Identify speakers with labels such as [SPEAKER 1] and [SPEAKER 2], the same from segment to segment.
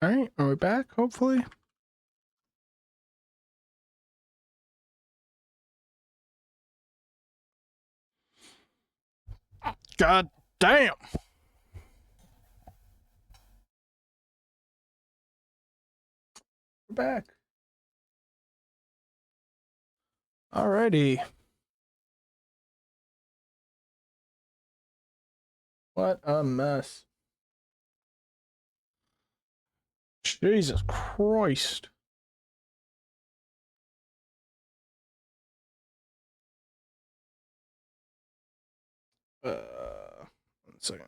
[SPEAKER 1] All right, are we back? Hopefully. God damn. We're back. Alrighty. What a mess. Jesus Christ. One second.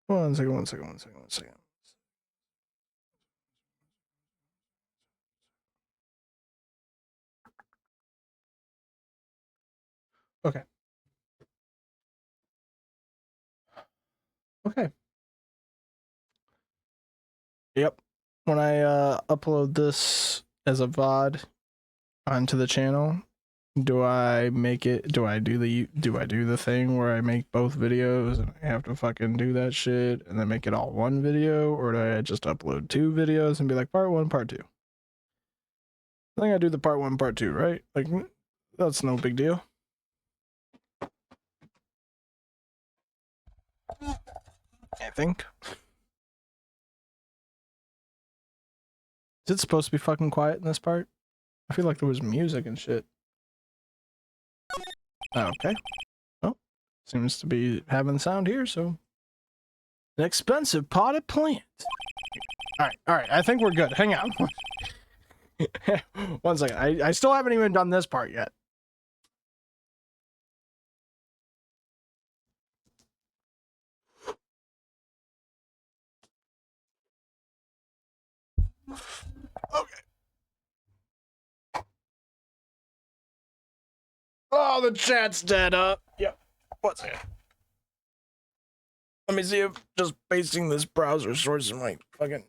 [SPEAKER 1] One second. Okay. Okay. Yep. When I upload this as a VOD onto the channel, do I do the thing where I make both videos and I have to fucking do that shit and then make it all one video, or do I just upload 2 videos and be like part 1, part 2? I think I do the part 1, part 2, right? Like, that's no big deal. I think. Is it supposed to be fucking quiet in this part? I feel like there was music and shit. Okay. Well, seems to be having sound here, so. An expensive potted plant. Alright, I think we're good. Hang on. 1 second. I still haven't even done this part yet. Okay. Oh, the chat's dead up. Yep. 1 second. Let me see if just pasting this browser source in my fucking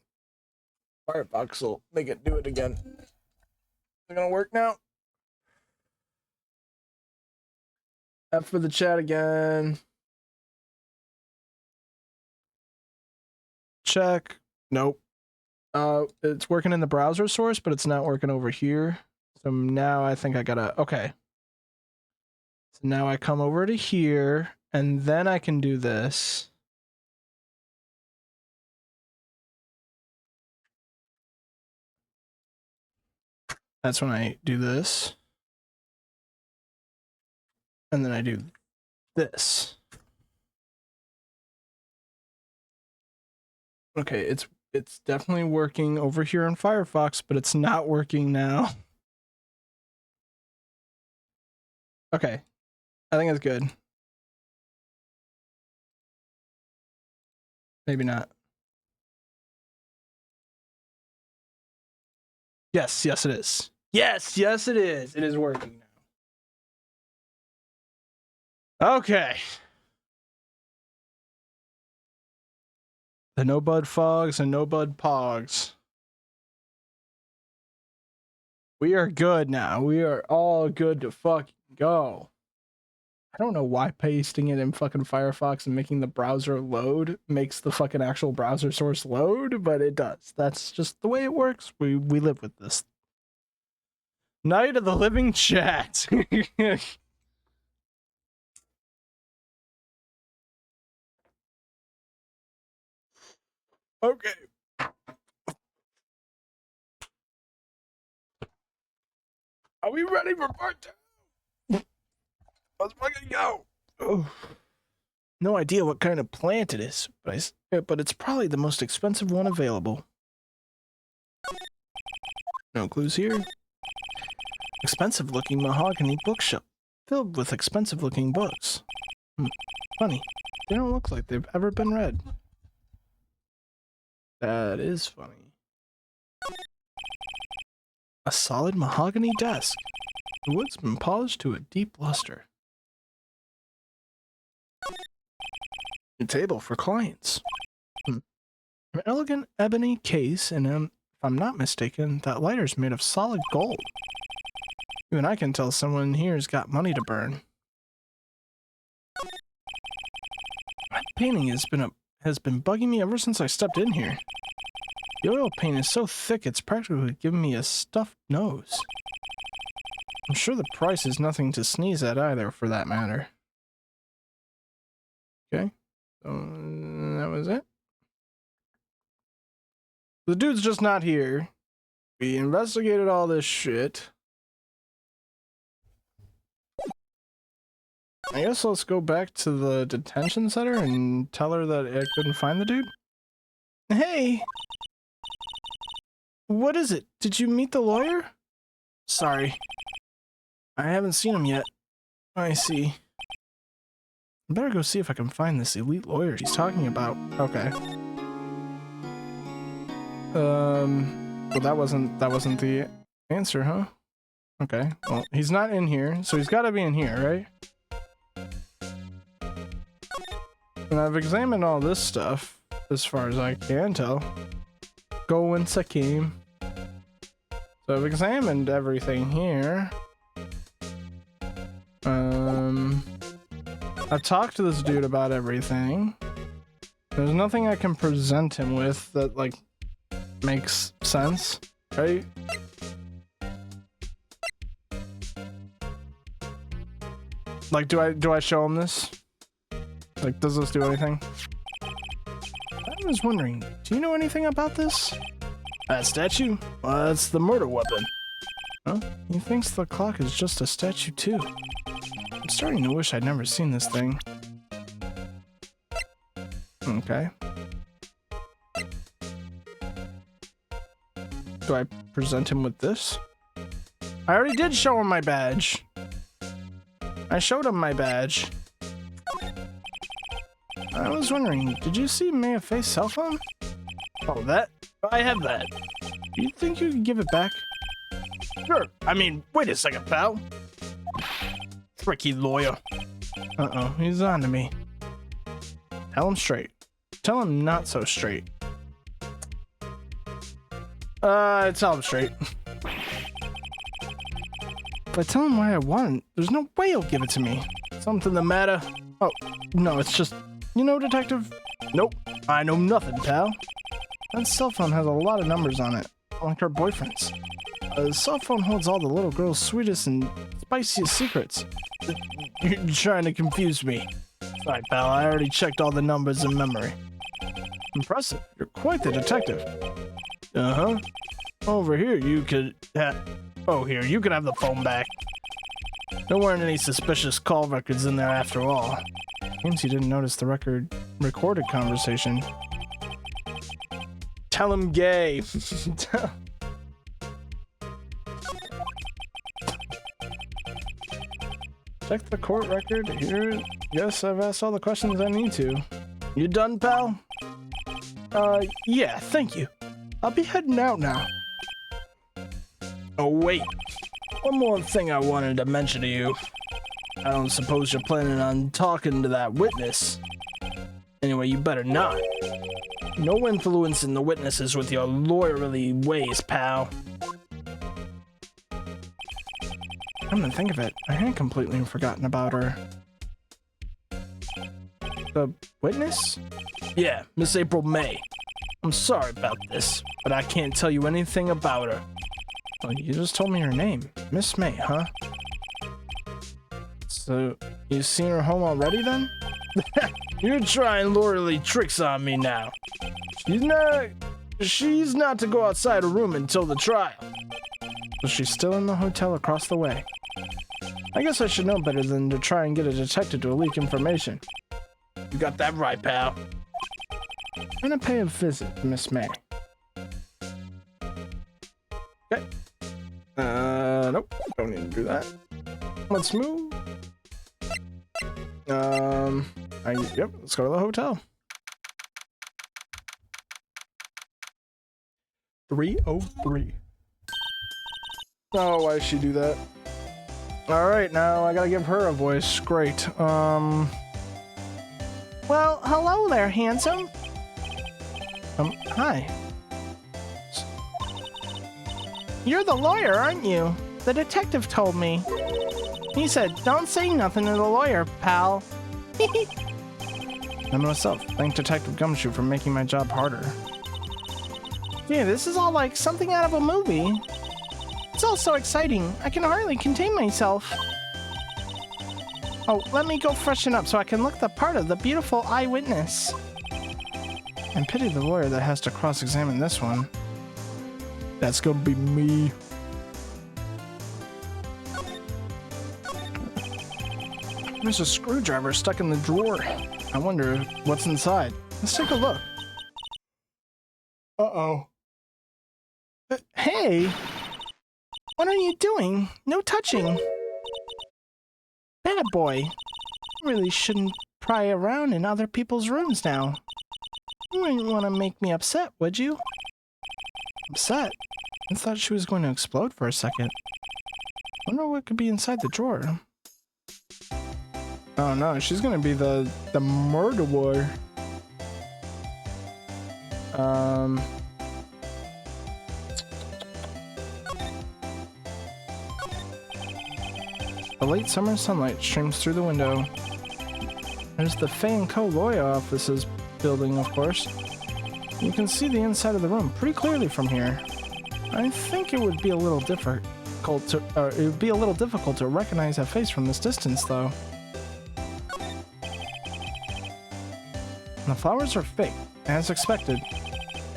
[SPEAKER 1] Firefox will make it do it again. Is it gonna work now? F for the chat again. Check. Nope. It's working in the browser source, but it's not working over here. So now I think I gotta, okay. So now I come over to here, and then I can do this. That's when I do this. And then I do this. Okay, it's definitely working over here in Firefox, but it's not working now. Okay, I think it's good. Maybe not. Yes, it is. Yes, it is. It is working now. Okay. The no-bud fogs and no-bud pogs. We are good now. We are all good to fucking go. I don't know why pasting it in fucking Firefox and making the browser load makes the fucking actual browser source load, but it does. That's just the way it works. We live with this. Night of the Living Chat. Okay. Are we ready for part 2? Let's fucking go. Oh. No idea what kind of plant it is, but it's probably the most expensive one available. No clues here. Expensive looking mahogany bookshelf filled with expensive looking books. Funny. They don't look like they've ever been read. That is funny. A solid mahogany desk. The wood's been polished to a deep luster. A table for clients. An elegant ebony case, and if I'm not mistaken, that lighter's made of solid gold. Even I can tell someone here's got money to burn. That painting has been bugging me ever since I stepped in here. The oil paint is so thick it's practically giving me a stuffed nose. I'm sure the price is nothing to sneeze at either, for that matter. Okay, so that was it. The dude's just not here. We investigated all this shit. I guess let's go back to the detention center and tell her that I couldn't find the dude. Hey! What is it? Did you meet the lawyer? Sorry. I haven't seen him yet. I see. I better go see if I can find this elite lawyer he's talking about. Okay. Well, that wasn't the answer, huh? Okay. Well, he's not in here, so he's got to be in here, right? And I've examined all this stuff as far as I can tell. Go whence I came. So I've examined everything here. I've talked to this dude about everything. There's nothing I can present him with that, like, makes sense, right? Like, do I show him this? Like, does this do anything? I was wondering, do you know anything about this? That statue? Well, that's the murder weapon. Huh? He thinks the clock is just a statue too. I'm starting to wish I'd never seen this thing. Okay. Do I present him with this? I already did show him my badge. I showed him my badge. I was wondering, did you see Maya Faye's cell phone? Oh, that? I have that. Do you think you could give it back? Sure. I mean, wait a second, pal. Tricky lawyer. Uh-oh, he's on to me. Tell him straight. Tell him not so straight. Tell him straight. If I tell him why I want it, there's no way he'll give it to me. Something the matter? Oh, no, it's just... You know, detective? Nope. I know nothing, pal. That cell phone has a lot of numbers on it, like her boyfriend's. The cell phone holds all the little girl's sweetest and spiciest secrets. You're trying to confuse me. Sorry, pal, I already checked all the numbers in memory. Impressive. You're quite the detective. Uh-huh. Over here, you could... Oh, here, you can have the phone back. There weren't any suspicious call records in there after all. Seems you didn't notice the recorded conversation. Tell him gay. Check the court record here. Yes, I've asked all the questions I need to. You done, pal? Yeah, thank you. I'll be heading out now. Oh, wait. One more thing I wanted to mention to you. I don't suppose you're planning on talking to that witness. Anyway, you better not. No influencing the witnesses with your lawyerly ways, pal. Come to think of it, I had completely forgotten about her. The witness? Yeah, Miss April May. I'm sorry about this, but I can't tell you anything about her. Well, you just told me her name. Miss May, huh? So, you've seen her home already then? You're trying lawyerly tricks on me now. She's not to go outside her room until the trial. So she's still in the hotel across the way. I guess I should know better than to try and get a detective to leak information. You got that right, pal. I'm gonna pay a visit to Miss May. Okay. Nope. Don't need to do that. Let's move. Yep, let's go to the hotel. 303. Oh, why did she do that? Alright, now I gotta give her a voice. Great. Well, hello there, handsome. Hi. You're the lawyer, aren't you? The detective told me. He said, don't say nothing to the lawyer, pal. I'm myself. Thank Detective Gumshoe for making my job harder. Yeah, this is all like something out of a movie. It's all so exciting. I can hardly contain myself. Oh, let me go freshen up so I can look the part of the beautiful eyewitness. And pity the lawyer that has to cross-examine this one. That's gonna be me. There's a screwdriver stuck in the drawer. I wonder what's inside. Let's take a look. Uh-oh. Hey! What are you doing? No touching. Bad boy. You really shouldn't pry around in other people's rooms now. You wouldn't want to make me upset, would you? Upset? I thought she was going to explode for a second. Wonder what could be inside the drawer. Oh no, she's gonna be the murderer. The late summer sunlight streams through the window. There's the Fay & Co. lawyer offices building, of course. You can see the inside of the room pretty clearly from here. I think it would be a little difficult to recognize that face from this distance, though. The flowers are fake, as expected.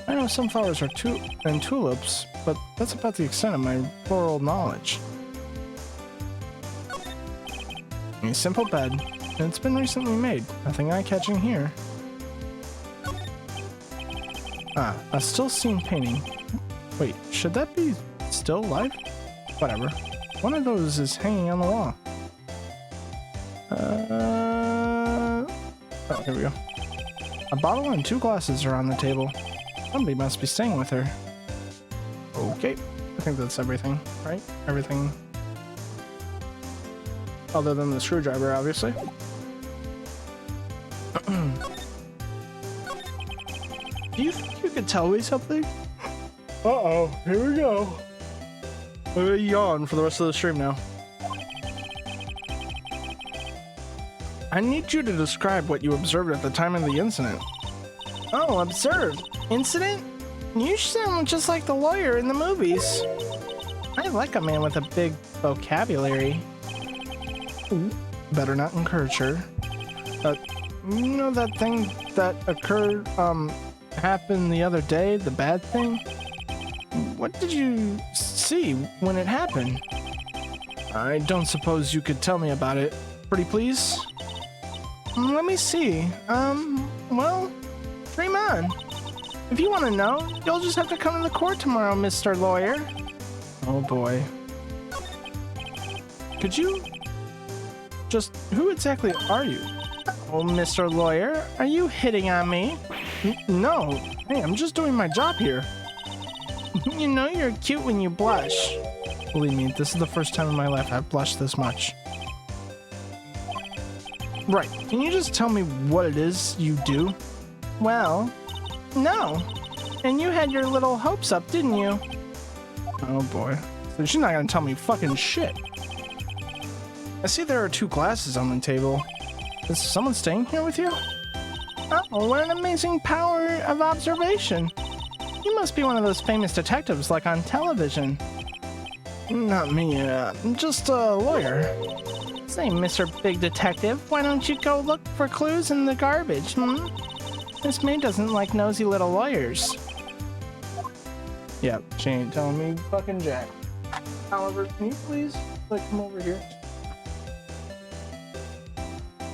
[SPEAKER 1] I know some flowers are tulips, but that's about the extent of my floral knowledge. A simple bed, and it's been recently made. Nothing eye-catching here. Ah, a still scene painting. Wait, should that be still life? Whatever. One of those is hanging on the wall. Oh, here we go. A bottle and 2 glasses are on the table. Somebody must be staying with her. Okay, I think that's everything, right? Everything. Other than the screwdriver, obviously. Do you think you could tell me something? Uh-oh, here we go. I'm gonna yawn for the rest of the stream now. I need you to describe what you observed at the time of the incident. Oh, observed? Incident? You sound just like the lawyer in the movies. I like a man with a big vocabulary. Ooh, better not encourage her. You know that thing that occurred, happened the other day, the bad thing? What did you see when it happened? I don't suppose you could tell me about it, pretty please? Let me see. Well, dream on. If you want to know, you'll just have to come to the court tomorrow, Mr. Lawyer. Oh boy. Could you just... Who exactly are you? Oh, Mr. Lawyer, are you hitting on me? No. Hey, I'm just doing my job here. You know you're cute when you blush. Believe me, this is the first time in my life I've blushed this much. Right, can you just tell me what it is you do? Well, no. And you had your little hopes up, didn't you? Oh boy. So she's not gonna tell me fucking shit. I see there are 2 glasses on the table. Is someone staying here with you? Oh, what an amazing power of observation. You must be one of those famous detectives like on television. Not me, just a lawyer. Say, Mr. Big Detective, why don't you go look for clues in the garbage, hmm? This maid doesn't like nosy little lawyers. Yep, she ain't telling me fucking jack. However, can you please, like, come over here?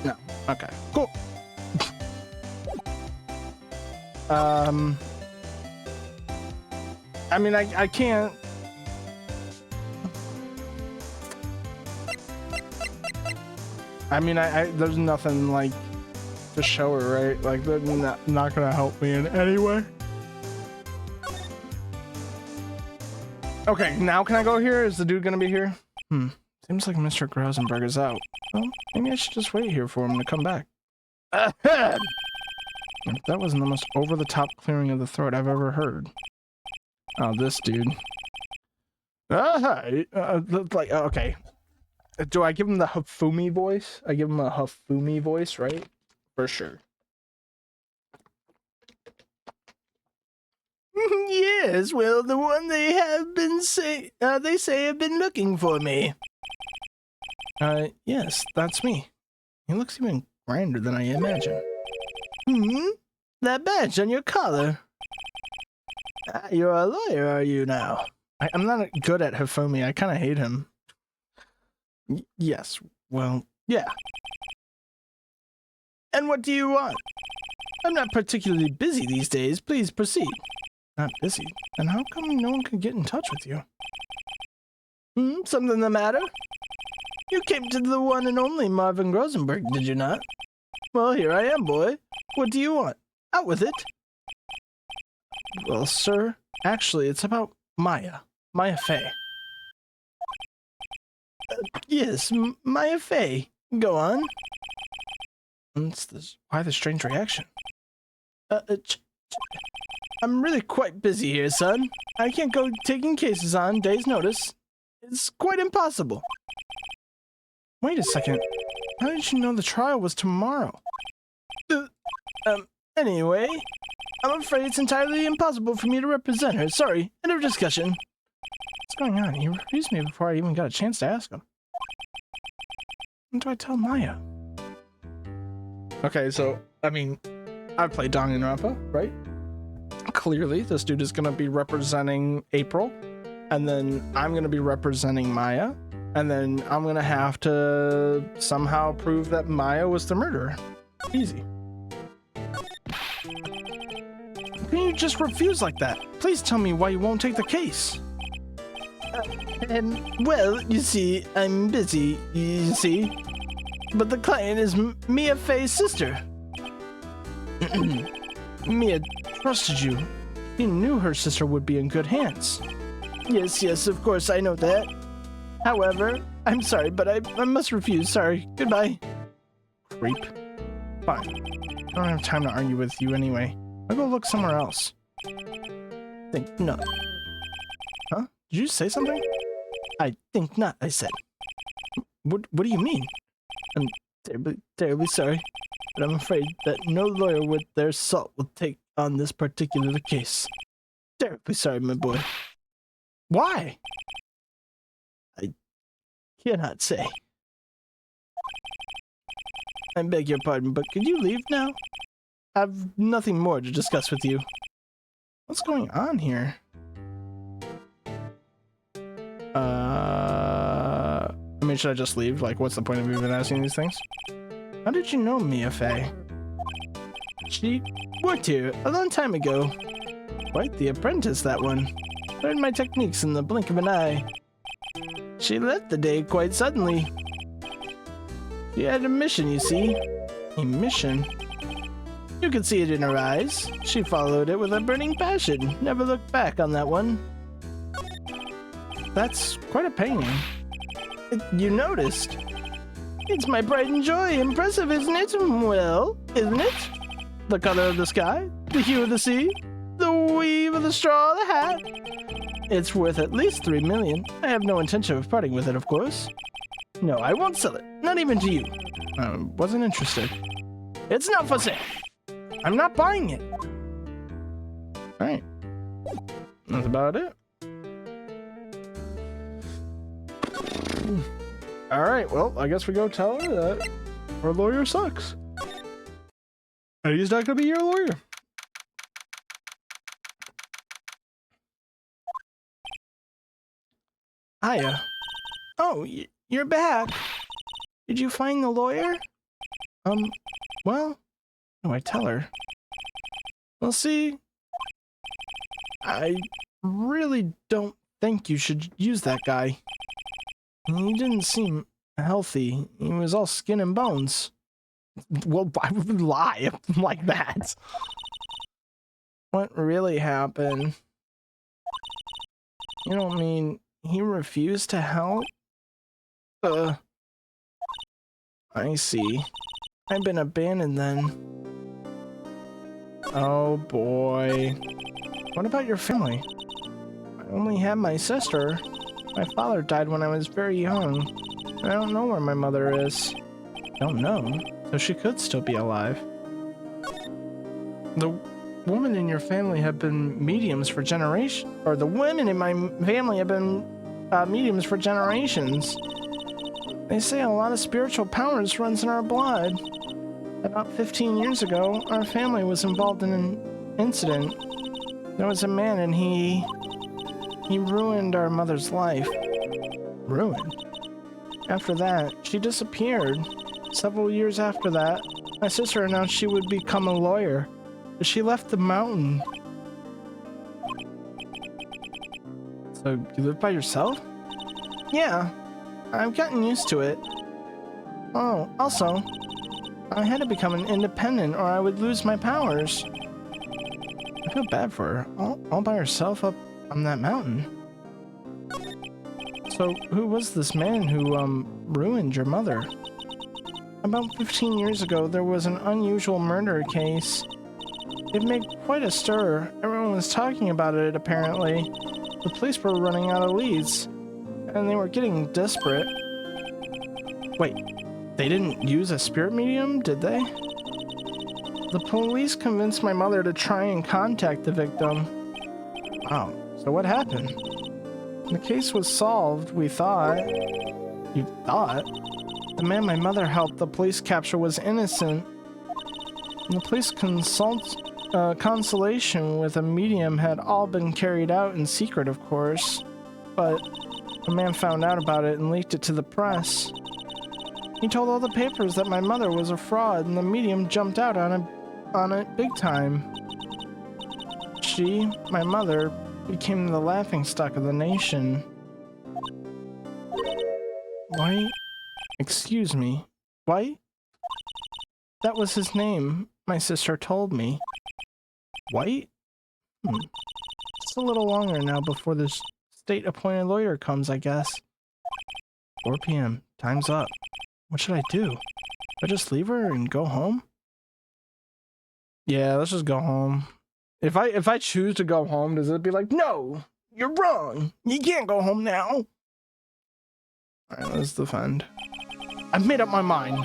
[SPEAKER 1] No. Okay, cool. I mean, I can't... I mean, there's nothing, like, to show her, right? Like, they're not gonna help me in any way. Okay, now can I go here? Is the dude gonna be here? Seems like Mr. Grausenberg is out. Well, maybe I should just wait here for him to come back. Ahem. That wasn't the most over-the-top clearing of the throat I've ever heard. Oh, this dude. Like, okay. Do I give him the Hafumi voice? I give him a Hafumi voice, right? For sure. Yes, well, the one they have been they say have been looking for me. Yes, that's me. He looks even grander than I imagined. That badge on your collar. You're a lawyer, are you now? I'm not good at Hifumi. I kind of hate him. Yes, well, yeah. And what do you want? I'm not particularly busy these days. Please proceed. Not busy? Then how come no one could get in touch with you? Something the matter? You came to the one and only Marvin Rosenberg, did you not? Well, here I am, boy. What do you want? Out with it. Well, sir, actually, it's about Maya. Maya Fey. Yes, Maya Fey. Go on. Why the strange reaction? I'm really quite busy here, son. I can't go taking cases on days' notice. It's quite impossible. Wait a second. How did you know the trial was tomorrow? Anyway, I'm afraid it's entirely impossible for me to represent her. Sorry, end of discussion. What's going on? He refused me before I even got a chance to ask him. What do I tell Maya? Okay, so, I mean, I played Danganronpa, right? Clearly, this dude is going to be representing April, and then I'm going to be representing Maya, and then I'm going to have to somehow prove that Maya was the murderer. Easy. Can you just refuse like that? Please tell me why you won't take the case. Well, you see, I'm busy, you see. But the client is Mia Fey's sister. Mia trusted you. He knew her sister would be in good hands. Yes, of course, I know that. However, I'm sorry, but I must refuse. Sorry. Goodbye. Creep. Fine. I don't have time to argue with you anyway. I'll go look somewhere else. Think not. Huh? Did you say something? I think not, I said. What do you mean? I'm terribly sorry, but I'm afraid that no lawyer with their salt will take on this particular case. Terribly sorry, my boy. Why? I cannot say. I beg your pardon, but could you leave now? I have nothing more to discuss with you. What's going on here? I mean, should I just leave? Like, what's the point of even asking these things? How did you know Mia Fey? She worked here a long time ago. Quite the apprentice, that one. Learned my techniques in the blink of an eye. She left the day quite suddenly. She had a mission, you see. A mission? You could see it in her eyes. She followed it with a burning passion. Never looked back on that one. That's quite a painting. You noticed. It's my pride and joy. Impressive, isn't it? Well, isn't it? The color of the sky, the hue of the sea, the weave of the straw of the hat. It's worth at least 3 million. I have no intention of parting with it, of course. No, I won't sell it. Not even to you. I wasn't interested. It's not for sale. I'm not buying it. Alright. That's about it. Alright, well, I guess we go tell her that our lawyer sucks. And he's not gonna be your lawyer. Hiya. Oh, you're back. Did you find the lawyer? Well, no, I tell her. Well, see, I really don't think you should use that guy. He didn't seem healthy. He was all skin and bones. Well, I would lie like that. What really happened? You don't mean he refused to help? I see. I've been abandoned then. Oh boy. What about your family? I only have my sister. My father died when I was very young. I don't know where my mother is. Don't know? So she could still be alive. women in your family have been mediums for generations, or the women in my family have been mediums for generations. They say a lot of spiritual powers runs in our blood. About 15 years ago, our family was involved in an incident. There was a man and he ruined our mother's life. Ruined? After that, she disappeared. Several years after that, my sister announced she would become a lawyer. But she left the mountain. So, you live by yourself? Yeah, I've gotten used to it. Oh, also, I had to become an independent or I would lose my powers. I feel bad for her, all by herself up on that mountain. So, who was this man who, ruined your mother? About 15 years ago, there was an unusual murder case. It made quite a stir. Everyone was talking about it, apparently. The police were running out of leads, and they were getting desperate. Wait, they didn't use a spirit medium, did they? The police convinced my mother to try and contact the victim. Wow, so what happened? The case was solved, we thought. You thought? The man my mother helped the police capture was innocent. The police consultation with a medium had all been carried out in secret, of course. But the man found out about it and leaked it to the press. He told all the papers that my mother was a fraud, and the medium jumped out on it big time. She, my mother, became the laughingstock of the nation. Why? Excuse me. Why? That was his name, my sister told me. White? Just a little longer now before this state-appointed lawyer comes, I guess. 4 p.m. Time's up. What should I do? Should I just leave her and go home? Yeah, let's just go home. If I choose to go home, does it be like, no, you're wrong. You can't go home now. Alright, let's defend. I've made up my mind.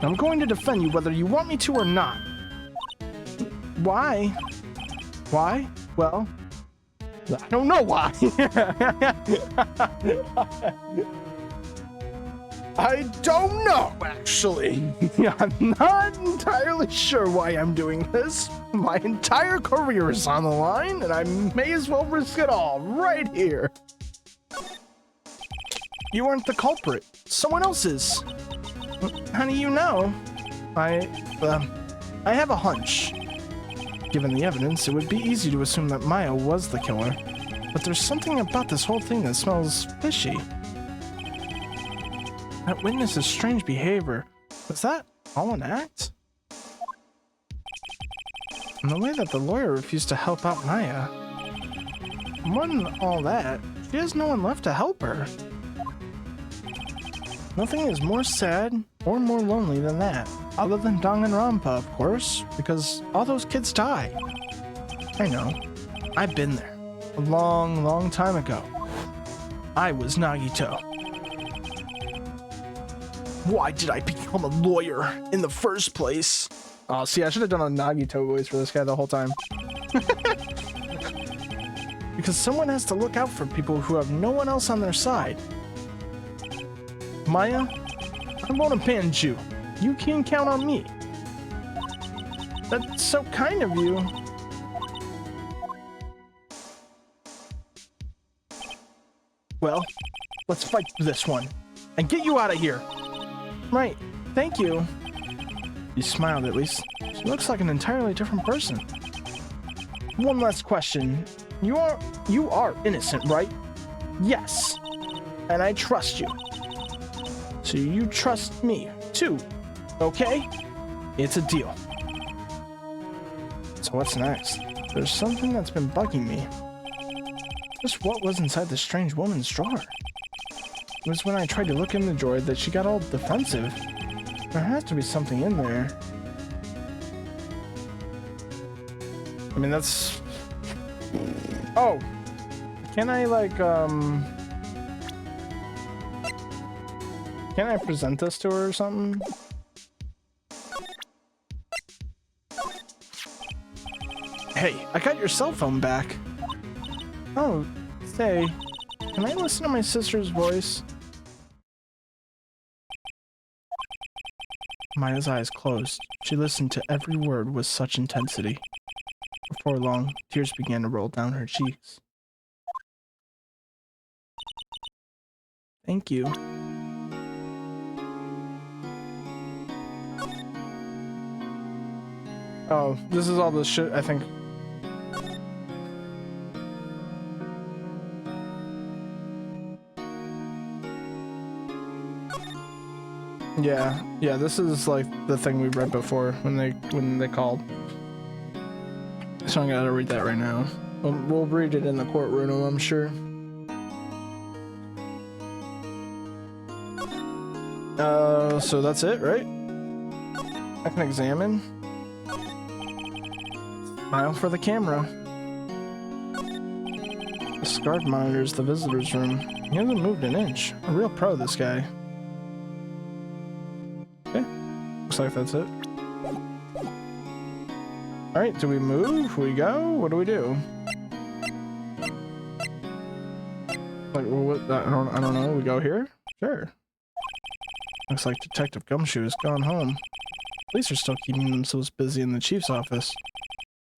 [SPEAKER 1] I'm going to defend you whether you want me to or not. Why? Why? Well, I don't know why. I don't know, actually. I'm not entirely sure why I'm doing this. My entire career is on the line, and I may as well risk it all right here. You aren't the culprit. Someone else is. How do you know? I have a hunch. Given the evidence, it would be easy to assume that Maya was the killer. But there's something about this whole thing that smells fishy. That witness's strange behavior. Was that all an act? And the way that the lawyer refused to help out Maya. More than all that, she has no one left to help her. Nothing is more sad or more lonely than that, other than Danganronpa, of course, because all those kids die. I know. I've been there. A long, long time ago. I was Nagito. Why did I become a lawyer in the first place? Oh, see, I should have done a Nagito voice for this guy the whole time. Because someone has to look out for people who have no one else on their side. Maya, I won't abandon you. You can count on me. That's so kind of you. Well, let's fight for this one and get you out of here. Right, thank you. You smiled at least. She looks like an entirely different person. One last question. You are innocent, right? Yes. And I trust you. So you trust me, too. Okay? It's a deal. So what's next? There's something that's been bugging me. Just what was inside the strange woman's drawer? It was when I tried to look in the drawer that she got all defensive. There has to be something in there. I mean, that's... Oh! Can I, like, Can I present this to her or something? Hey, I got your cell phone back. Oh, say, can I listen to my sister's voice? Maya's eyes closed. She listened to every word with such intensity. Before long, tears began to roll down her cheeks. Thank you. Oh, this is all the shit, I think. Yeah, this is like the thing we read before when they called. So I'm gonna read that right now. We'll read it in the courtroom, I'm sure. So that's it, right? I can examine. Smile for the camera. This guard monitors the visitor's room. He hasn't moved an inch. A real pro, this guy. Okay, looks like that's it. Alright, do we move? We go? What do we do? Like, what? I don't know. We go here? Sure. Looks like Detective Gumshoe has gone home. Police are still keeping themselves busy in the chief's office.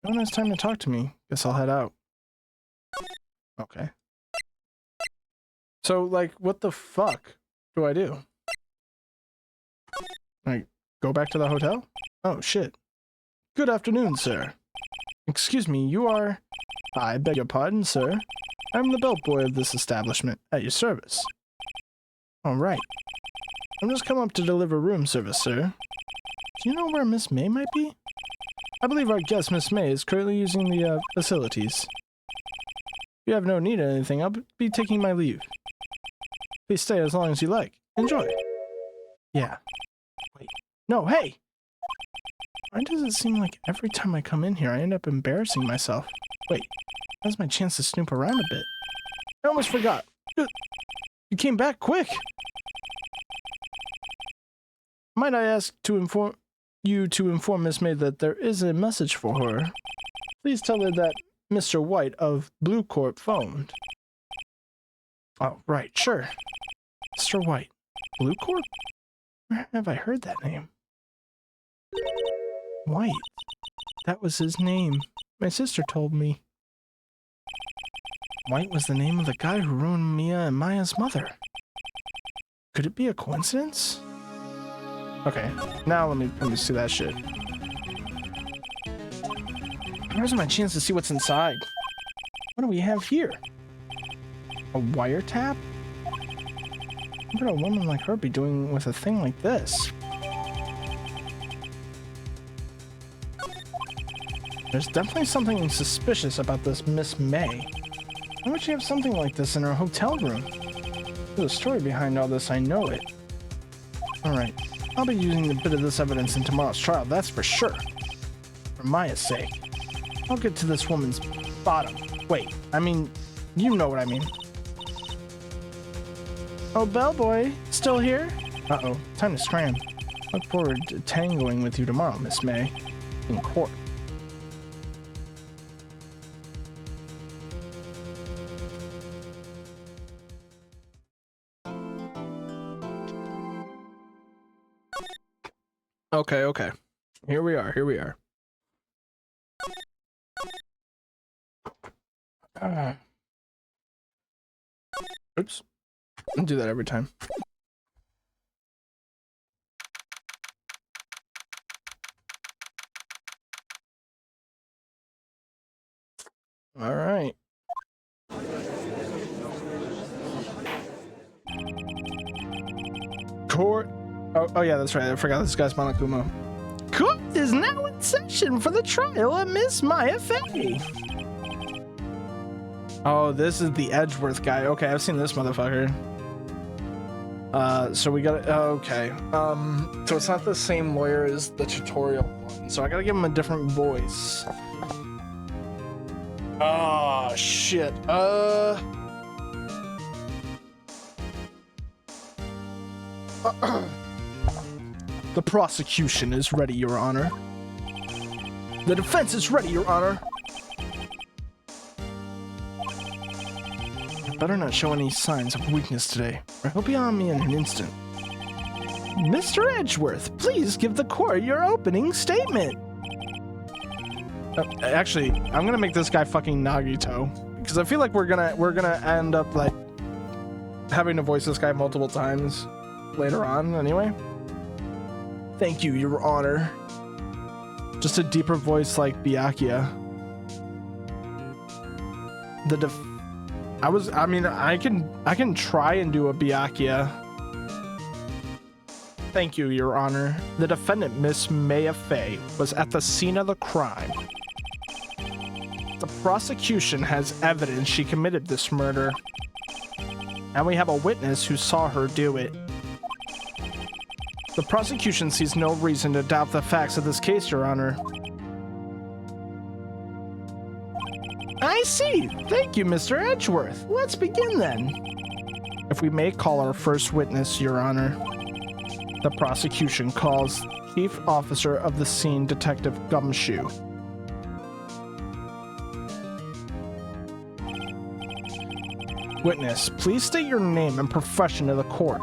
[SPEAKER 1] No one has time to talk to me. Guess I'll head out. Okay. So, like, what the fuck do I do? Like, go back to the hotel? Oh, shit. Good afternoon, sir. Excuse me, you are... I beg your pardon, sir. I'm the bellboy of this establishment, at your service. Alright. I'm just come up to deliver room service, sir. Do you know where Miss May might be? I believe our guest, Miss May, is currently using the, facilities. If you have no need of anything, I'll be taking my leave. Please stay as long as you like. Enjoy. Yeah. Wait. No, hey! Why does it seem like every time I come in here, I end up embarrassing myself? Wait. Now's my chance to snoop around a bit. I almost forgot. You came back quick! Might I ask to inform Miss May that there is a message for her? Please tell her that Mr. White of Blue Corp phoned. Oh, right, sure. Mr. White. Blue Corp? Where have I heard that name? White. That was his name. My sister told me. White was the name of the guy who ruined Mia and Maya's mother. Could it be a coincidence? Okay, now let me see that shit. Where's my chance to see what's inside? What do we have here? A wiretap? What would a woman like her be doing with a thing like this? There's definitely something suspicious about this Miss May. Why would she have something like this in her hotel room? There's a story behind all this, I know it. Alright. I'll be using a bit of this evidence in tomorrow's trial, that's for sure. For Maya's sake. I'll get to this woman's bottom. Wait, I mean, you know what I mean. Oh, bellboy, still here? Uh-oh, time to scram. Look forward to tangoing with you tomorrow, Miss May. In court. Okay. Here we are. Oops. I do that every time. All right. Court. Oh yeah, that's right. I forgot this guy's Monokuma. Court is now in session for the trial of Miss Maya Fey. Oh, this is the Edgeworth guy. Okay, I've seen this motherfucker. So we got okay. So it's not the same lawyer as the tutorial one. So I gotta give him a different voice. Oh shit. The prosecution is ready, Your Honor. The defense is ready, Your Honor. better not show any signs of weakness today, or he'll be on me in an instant. Mr. Edgeworth, please give the court your opening statement. Actually, I'm gonna make this guy fucking Nagito, because I feel like we're gonna end up like having to voice this guy multiple times later on. Anyway, thank you, Your Honor. Just a deeper voice like Byakuya. I can try and do a Byakuya. Thank you, Your Honor. The defendant, Miss Maya Fey, was at the scene of the crime. The prosecution has evidence she committed this murder, and we have a witness who saw her do it. The prosecution sees no reason to doubt the facts of this case, Your Honor. I see. Thank you, Mr. Edgeworth. Let's begin then. If we may call our first witness, Your Honor. The prosecution calls Chief Officer of the Scene, Detective Gumshoe. Witness, please state your name and profession to the court.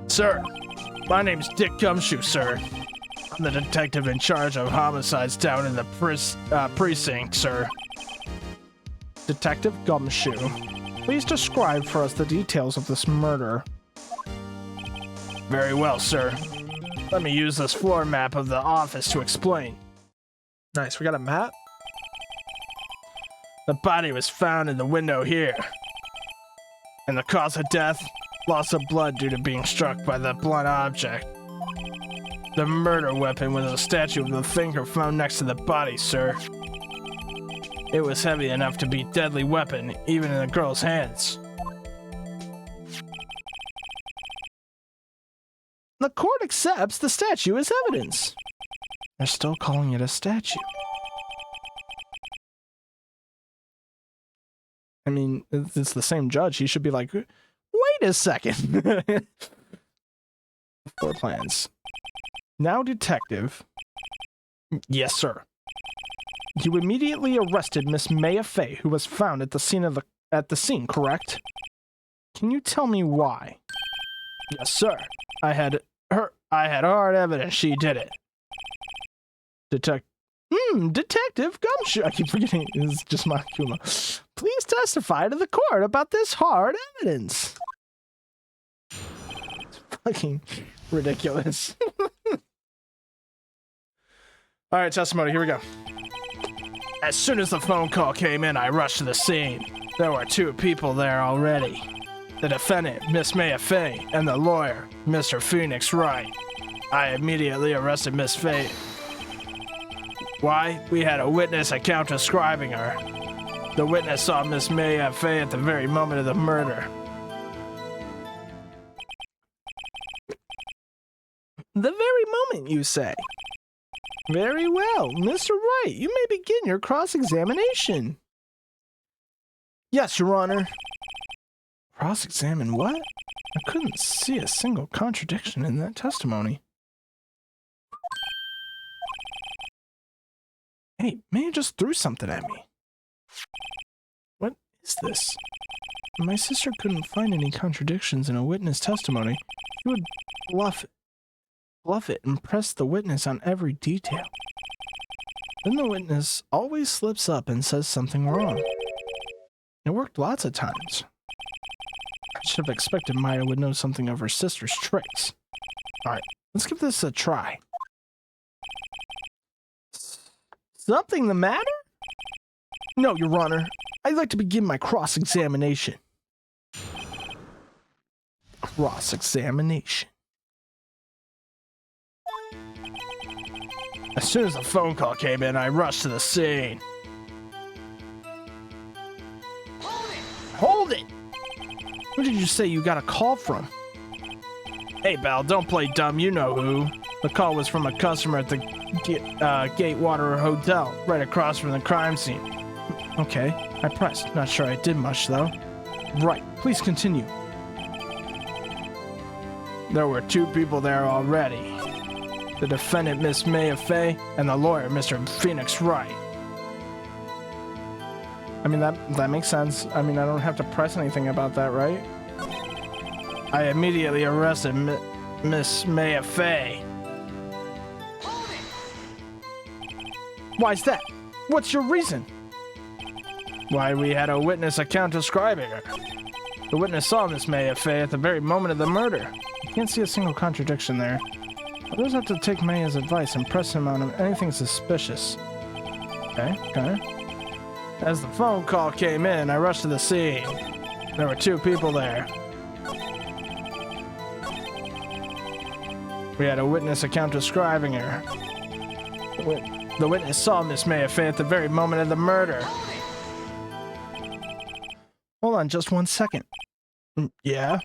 [SPEAKER 1] Sir, my name's Dick Gumshoe, sir. I'm the detective in charge of homicides down in the precinct, sir. Detective Gumshoe, please describe for us the details of this murder. Very well, sir. Let me use this floor map of the office to explain. Nice, we got a map? The body was found in the window here. And the cause of death? Loss of blood due to being struck by the blunt object. The murder weapon was a statue of the finger found next to the body, sir. It was heavy enough to be a deadly weapon, even in the girl's hands. The court accepts the statue as evidence. They're still calling it a statue. I mean, it's the same judge. He should be like, wait a second. Floor plans. Now, detective. Yes, sir. You immediately arrested Miss Maya Fey, who was found at the scene, correct? Can you tell me why? Yes, sir. I had hard evidence she did it. Detective Gumshoe. I keep forgetting. This is just my Kuma. Please testify to the court about this hard evidence. It's fucking ridiculous. All right, testimony. Here we go. As soon as the phone call came in, I rushed to the scene. There were two people there already. The defendant, Miss Maya Fey, and the lawyer, Mr. Phoenix Wright. I immediately arrested Miss Fey. Why? We had a witness account describing her. The witness saw Miss Maya Fey at the very moment of the murder. The very moment, you say? Very well. Mr. Wright, you may begin your cross-examination. Yes, Your Honor. Cross-examine what? I couldn't see a single contradiction in that testimony. Hey, Maya just threw something at me. What is this? My sister couldn't find any contradictions in a witness testimony. She would bluff it and press the witness on every detail. Then the witness always slips up and says something wrong. It worked lots of times. I should have expected Maya would know something of her sister's tricks. Alright, let's give this a try. Something the matter? No, Your Honor. I'd like to begin my cross-examination. Cross-examination. As soon as the phone call came in, I rushed to the scene. Hold it! Who did you say you got a call from? Hey, Belle, don't play dumb, you know who. The call was from a customer at the Gatewater Hotel, right across from the crime scene. Okay, I pressed. Not sure I did much, though. Right, please continue. There were two people there already. The defendant, Miss Maya Fey, and the lawyer, Mr. Phoenix Wright. I mean, that makes sense. I mean, I don't have to press anything about that, right? I immediately arrested Miss Maya Fey. Why's that? What's your reason? Why, we had a witness account describing her. The witness saw Miss Maya Fey at the very moment of the murder. I can't see a single contradiction there. Others have to take Maya's advice and press him on anything suspicious. Okay. As the phone call came in, I rushed to the scene. There were 2 people there. We had a witness account describing her. The witness saw Miss Maya Fey at the very moment of the murder. Hold on just 1 second. Yeah?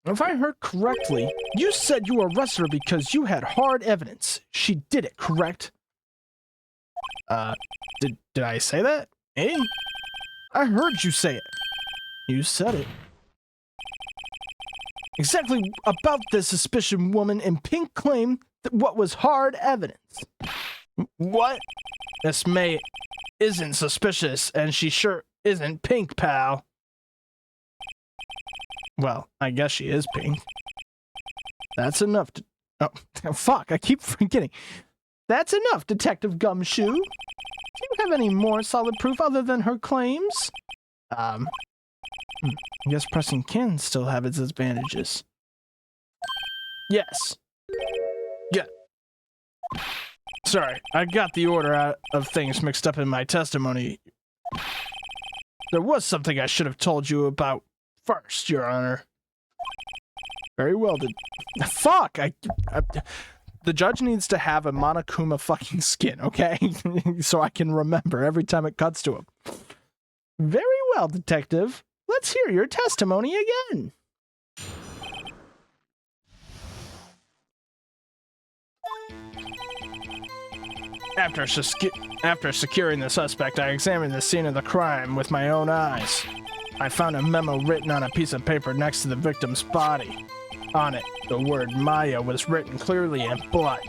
[SPEAKER 1] If I heard correctly, you said you arrested her because you had hard evidence. She did it, correct? Did I say that? Eh? I heard you say it. You said it. Exactly about this suspicion woman in pink claimed that what was hard evidence. What? Miss May isn't suspicious, and she sure isn't pink, pal. Well, I guess she is pink. That's enough to... Oh, fuck, I keep forgetting. That's enough, Detective Gumshoe. Do you have any more solid proof other than her claims? I guess pressing can still have its advantages. Yes. Yeah. Sorry, I got the order of things mixed up in my testimony. There was something I should have told you about first, Your Honor. Very well, fuck! The judge needs to have a Monokuma fucking skin, okay? So I can remember every time it cuts to him. Very well, Detective. Let's hear your testimony again. After securing the suspect, I examined the scene of the crime with my own eyes. I found a memo written on a piece of paper next to the victim's body. On it, the word Maya was written clearly in blood.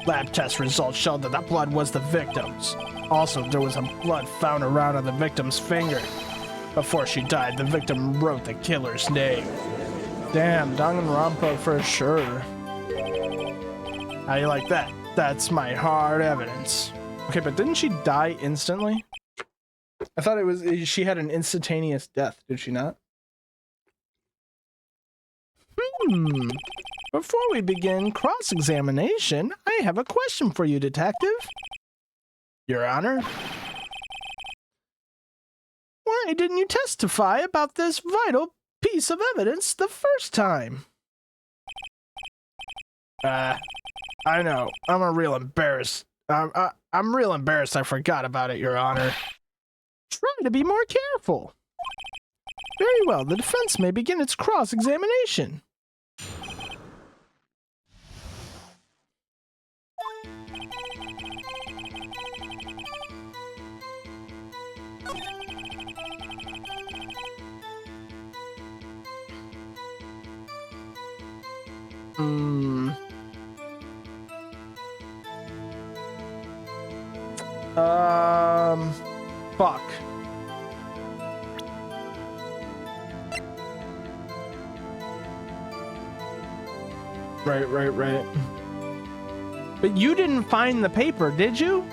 [SPEAKER 1] Lab test results showed that the blood was the victim's. Also, there was a blood found around on the victim's finger. Before she died, the victim wrote the killer's name. Damn, Danganronpa for sure. How you like that? That's my hard evidence. Okay, but didn't she die instantly? I thought it was she had an instantaneous death, did she not? Before we begin cross-examination, I have a question for you, Detective. Your Honor? Why didn't you testify about this vital piece of evidence the first time? I know. I'm real embarrassed I forgot about it, Your Honor. Try to be more careful. Very well, the defense may begin its cross-examination. Fuck. Right. But you didn't find the paper, did you?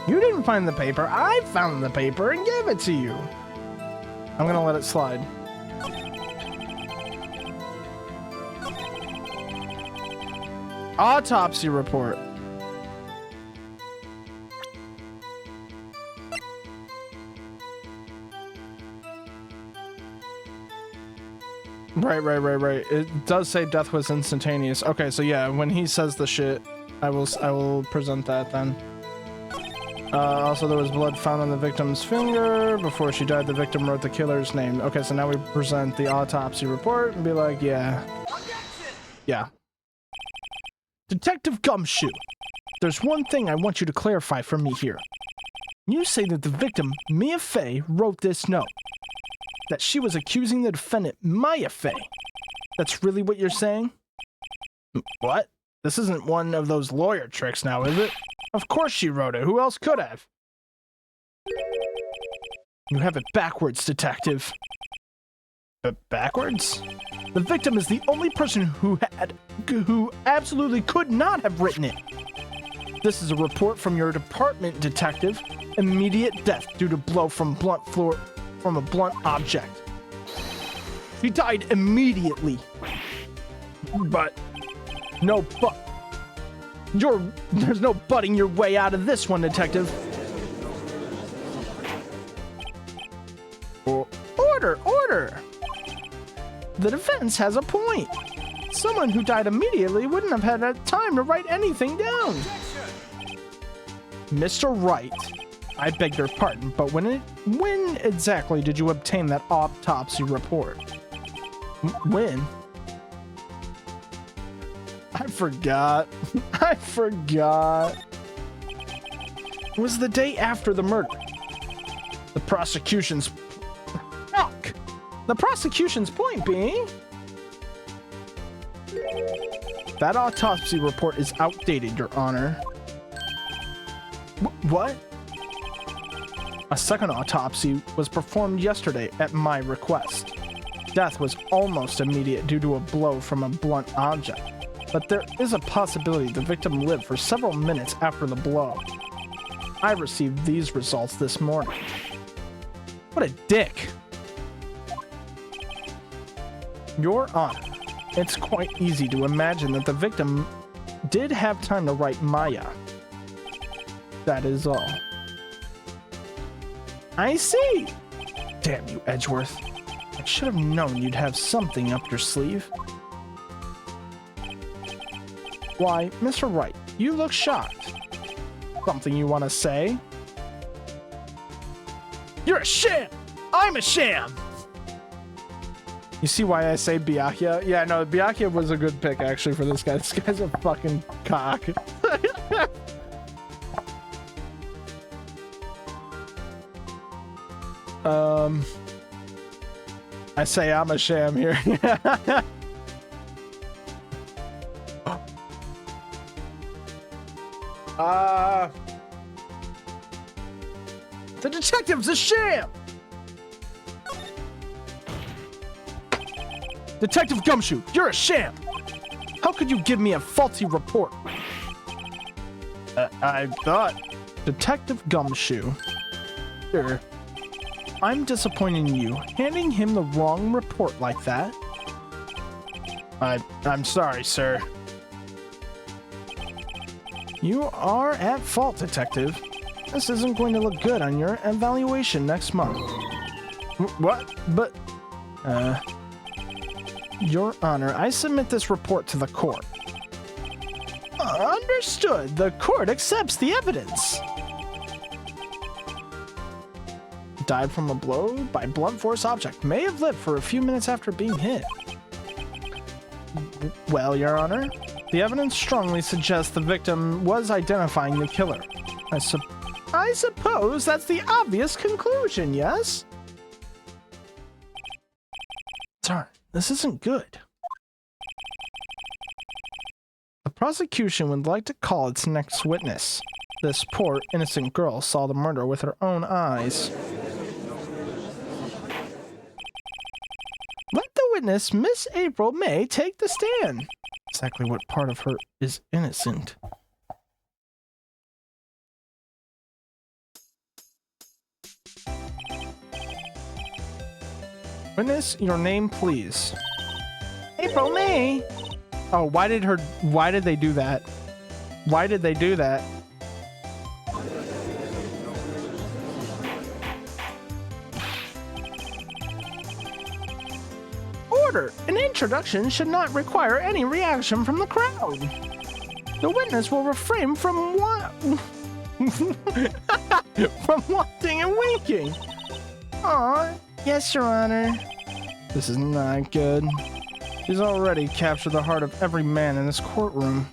[SPEAKER 1] You didn't find the paper. I found the paper and gave it to you. I'm gonna let it slide. Autopsy report. Right. It does say death was instantaneous. Okay, so yeah, when he says the shit, I will present that then. Also, there was blood found on the victim's finger. Before she died, the victim wrote the killer's name. Okay, so now we present the autopsy report and be like, yeah. Yeah. Detective Gumshoe, there's one thing I want you to clarify for me here. You say that the victim, Mia Fey, wrote this note. That she was accusing the defendant, Maya Fey. That's really what you're saying? What? This isn't one of those lawyer tricks now, is it? Of course she wrote it. Who else could have? You have it backwards, detective. Backwards? The victim is the only person who absolutely could not have written it. This is a report from your department, detective. Immediate death due to blow from a blunt object. She died immediately. But there's no butting your way out of this one, detective. Order. The defense has a point. Someone who died immediately wouldn't have had time to write anything down. Mr. Wright, I beg your pardon, but when exactly did you obtain that autopsy report? When? I forgot. It was the day after the murder. The prosecution's point being, that autopsy report is outdated, Your Honor. What? A second autopsy was performed yesterday at my request. Death was almost immediate due to a blow from a blunt object, but there is a possibility the victim lived for several minutes after the blow. I received these results this morning. What a dick. Your Honor, it's quite easy to imagine that the victim did have time to write Maya. That is all. I see. Damn you, Edgeworth. I should have known you'd have something up your sleeve. Why, Mr. Wright, you look shocked. Something you want to say? You're a sham! I'm a sham! You see why I say Byakuya? Yeah, no, Byakuya was a good pick, actually, for this guy. This guy's a fucking cock. I say I'm a sham here. The detective's a sham! Detective Gumshoe, you're a sham! How could you give me a faulty report? I thought... Detective Gumshoe. Sure. I'm disappointed in you, handing him the wrong report like that. I'm sorry, sir. You are at fault, Detective. This isn't going to look good on your evaluation next month. What? But... Your Honor, I submit this report to the court. Understood. The court accepts the evidence. Died from a blow by blunt force object. May have lived for a few minutes after being hit. Well, Your Honor, the evidence strongly suggests the victim was identifying the killer. I suppose that's the obvious conclusion, yes? Darn, this isn't good. The prosecution would like to call its next witness. This poor, innocent girl saw the murder with her own eyes. Let the witness, Miss April May, take the stand. Exactly what part of her is innocent? Witness, your name, please. April May. Oh, why did they do that? Why did they do that? Order! An introduction should not require any reaction from the crowd. The witness will refrain from from wanting and winking. Aw, yes, Your Honor. This is not good. She's already captured the heart of every man in this courtroom.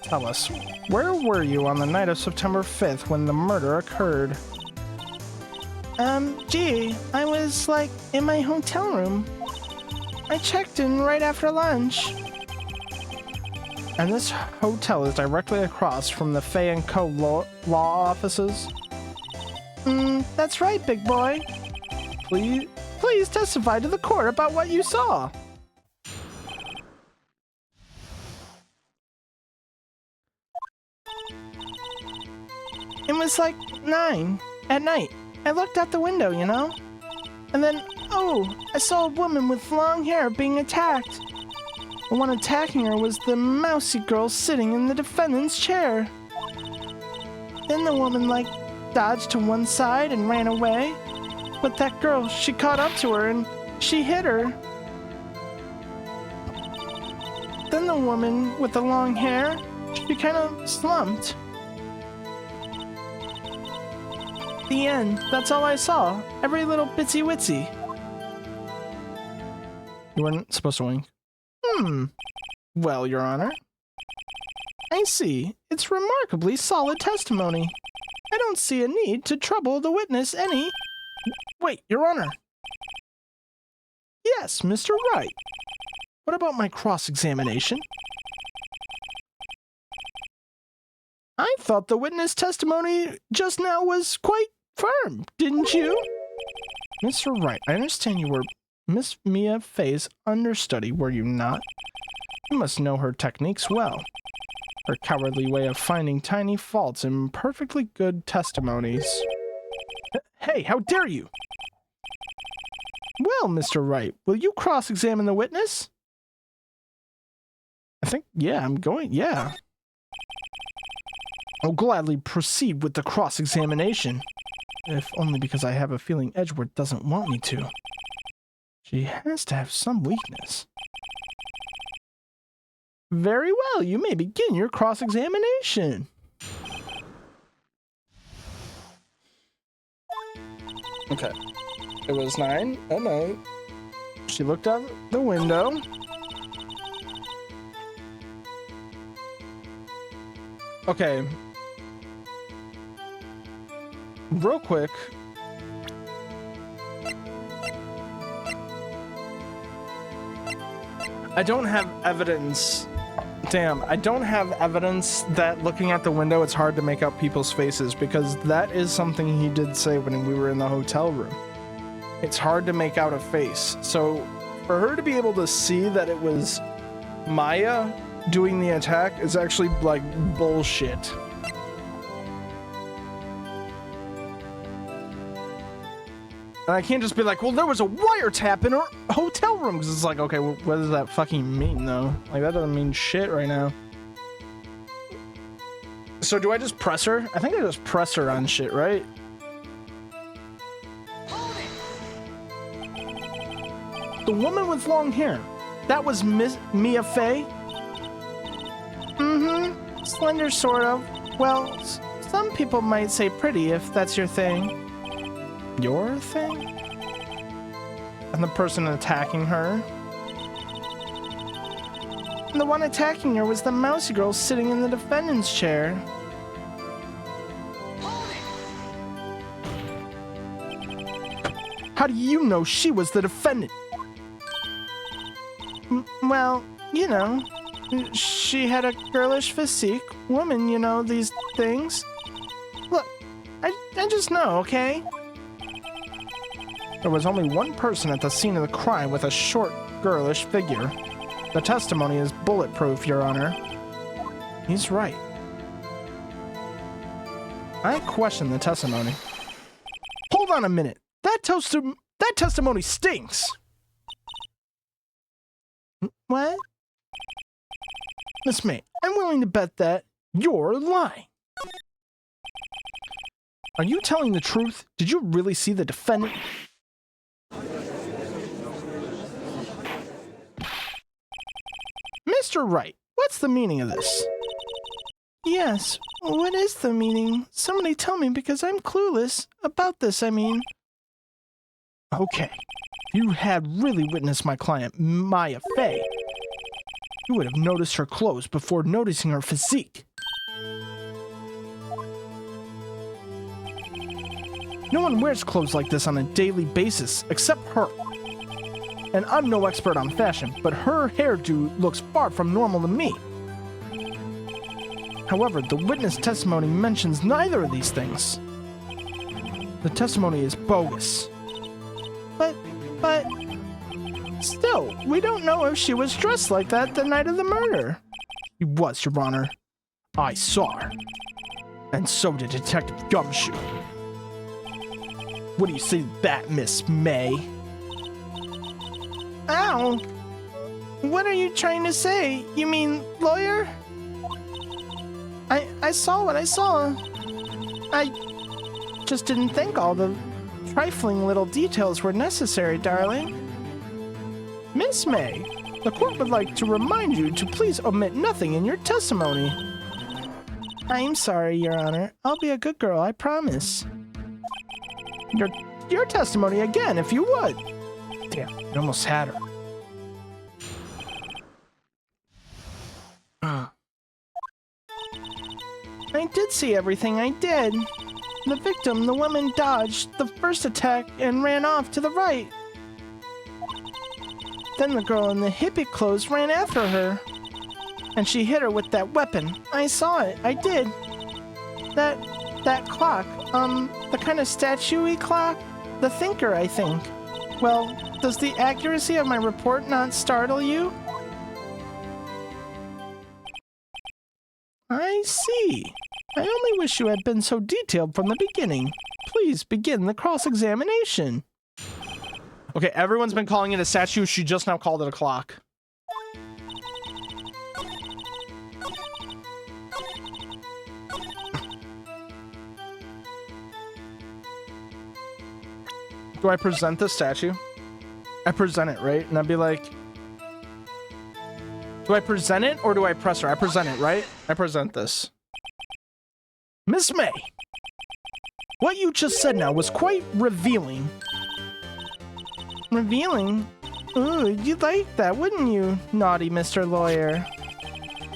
[SPEAKER 1] Tell us, where were you on the night of September 5th when the murder occurred? Gee, I was, like, in my hotel room. I checked in right after lunch. And this hotel is directly across from the Fay & Co. law offices? That's right, big boy. Please testify to the court about what you saw. It was like 9 at night. I looked out the window, you know? And then, I saw a woman with long hair being attacked. The one attacking her was the mousy girl sitting in the defendant's chair. Then the woman, dodged to one side and ran away. But that girl, she caught up to her and she hit her. Then the woman with the long hair, she kind of slumped. The end. That's all I saw. Every little bitsy witsy. You weren't supposed to wink. Well, Your Honor. I see. It's remarkably solid testimony. I don't see a need to trouble the witness any... Wait, Your Honor. Yes, Mr. Wright. What about my cross-examination? I thought the witness testimony just now was quite firm, didn't you? Mr. Wright, I understand you were Miss Mia Fey's understudy, were you not? You must know her techniques well. Her cowardly way of finding tiny faults in perfectly good testimonies. Hey, how dare you! Well, Mr. Wright, will you cross-examine the witness? Yeah. I'll gladly proceed with the cross-examination. If only because I have a feeling Edgeworth doesn't want me to. She has to have some weakness. Very well, you may begin your cross-examination. Okay. It was 9 at night. She looked out the window. Okay. Real quick. I don't have evidence. Damn, I don't have evidence that looking at the window it's hard to make out people's faces, because that is something he did say when we were in the hotel room. It's hard to make out a face. So for her to be able to see that it was Maya doing the attack is actually like bullshit. And I can't just be like, well, there was a wiretap in her hotel room, because it's like, okay, well, what does that fucking mean, though? Like, that doesn't mean shit right now. So do I just press her? I think I just press her on shit, right? The woman with long hair. That was Miss Mia Fey? Mm-hmm. Slender, sort of. Well, some people might say pretty, if that's your thing. Your thing? And the person attacking her? And the one attacking her was the mousy girl sitting in the defendant's chair. How do you know she was the defendant? Well, you know, she had a girlish physique. Woman, you know, these things. Look, I just know, okay? There was only one person at the scene of the crime with a short, girlish figure. The testimony is bulletproof, Your Honor. He's right. I question the testimony. Hold on a minute. That testimony stinks. What? Miss May, I'm willing to bet that you're lying. Are you telling the truth? Did you really see the defendant? Mr. Wright, what's the meaning of this? Yes, what is the meaning? Somebody tell me, because I'm clueless about this, I mean. Okay, if you had really witnessed my client, Maya Fey, you would have noticed her clothes before noticing her physique. No one wears clothes like this on a daily basis, except her. And I'm no expert on fashion, but her hairdo looks far from normal to me. However, the witness testimony mentions neither of these things. The testimony is bogus. But... Still, we don't know if she was dressed like that the night of the murder. She was, Your Honor. I saw her. And so did Detective Gumshoe. What do you say to that, Miss May? Ow! What are you trying to say? You mean lawyer? I saw what I saw. I just didn't think all the trifling little details were necessary, darling. Miss May, the court would like to remind you to please omit nothing in your testimony. I'm sorry, Your Honor. I'll be a good girl, I promise. Your testimony again, if you would. Damn, I almost had her. I did see everything, I did. The victim, the woman, dodged the first attack and ran off to the right. Then the girl in the hippie clothes ran after her. And she hit her with that weapon. I saw it, I did. That clock, the kind of statue-y clock? The Thinker, I think. Well, does the accuracy of my report not startle you? I see. I only wish you had been so detailed from the beginning. Please begin the cross-examination. Okay, everyone's been calling it a statue. She just now called it a clock. Do I present the statue? I present it, right? And I'd be like... Do I present it or do I press her? I present it, right? I present this. Miss May, what you just said now was quite revealing. Revealing? Ooh, you'd like that, wouldn't you, naughty Mr. Lawyer?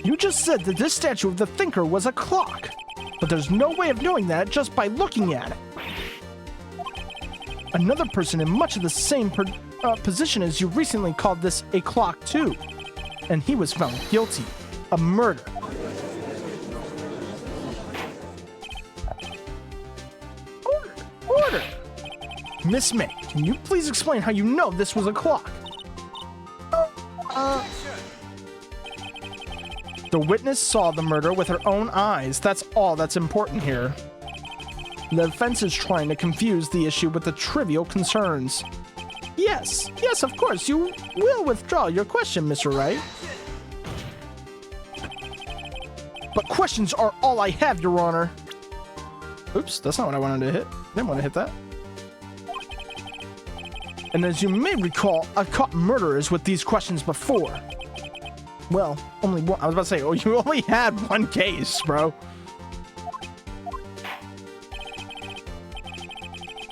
[SPEAKER 1] You just said that this statue of the Thinker was a clock, but there's no way of knowing that just by looking at it. Another person in much of the same position as you recently called this a clock too, and he was found guilty of murder. Order! Miss May, can you please explain how you know this was a clock? The witness saw the murder with her own eyes. That's all that's important here. The defense is trying to confuse the issue with the trivial concerns. Yes, of course, you will withdraw your question, Mr. Wright. But questions are all I have, Your Honor. Oops, that's not what I wanted to hit. I didn't want to hit that. And as you may recall, I've caught murderers with these questions before. Well, only one. I was about to say, oh, you only had one case, bro.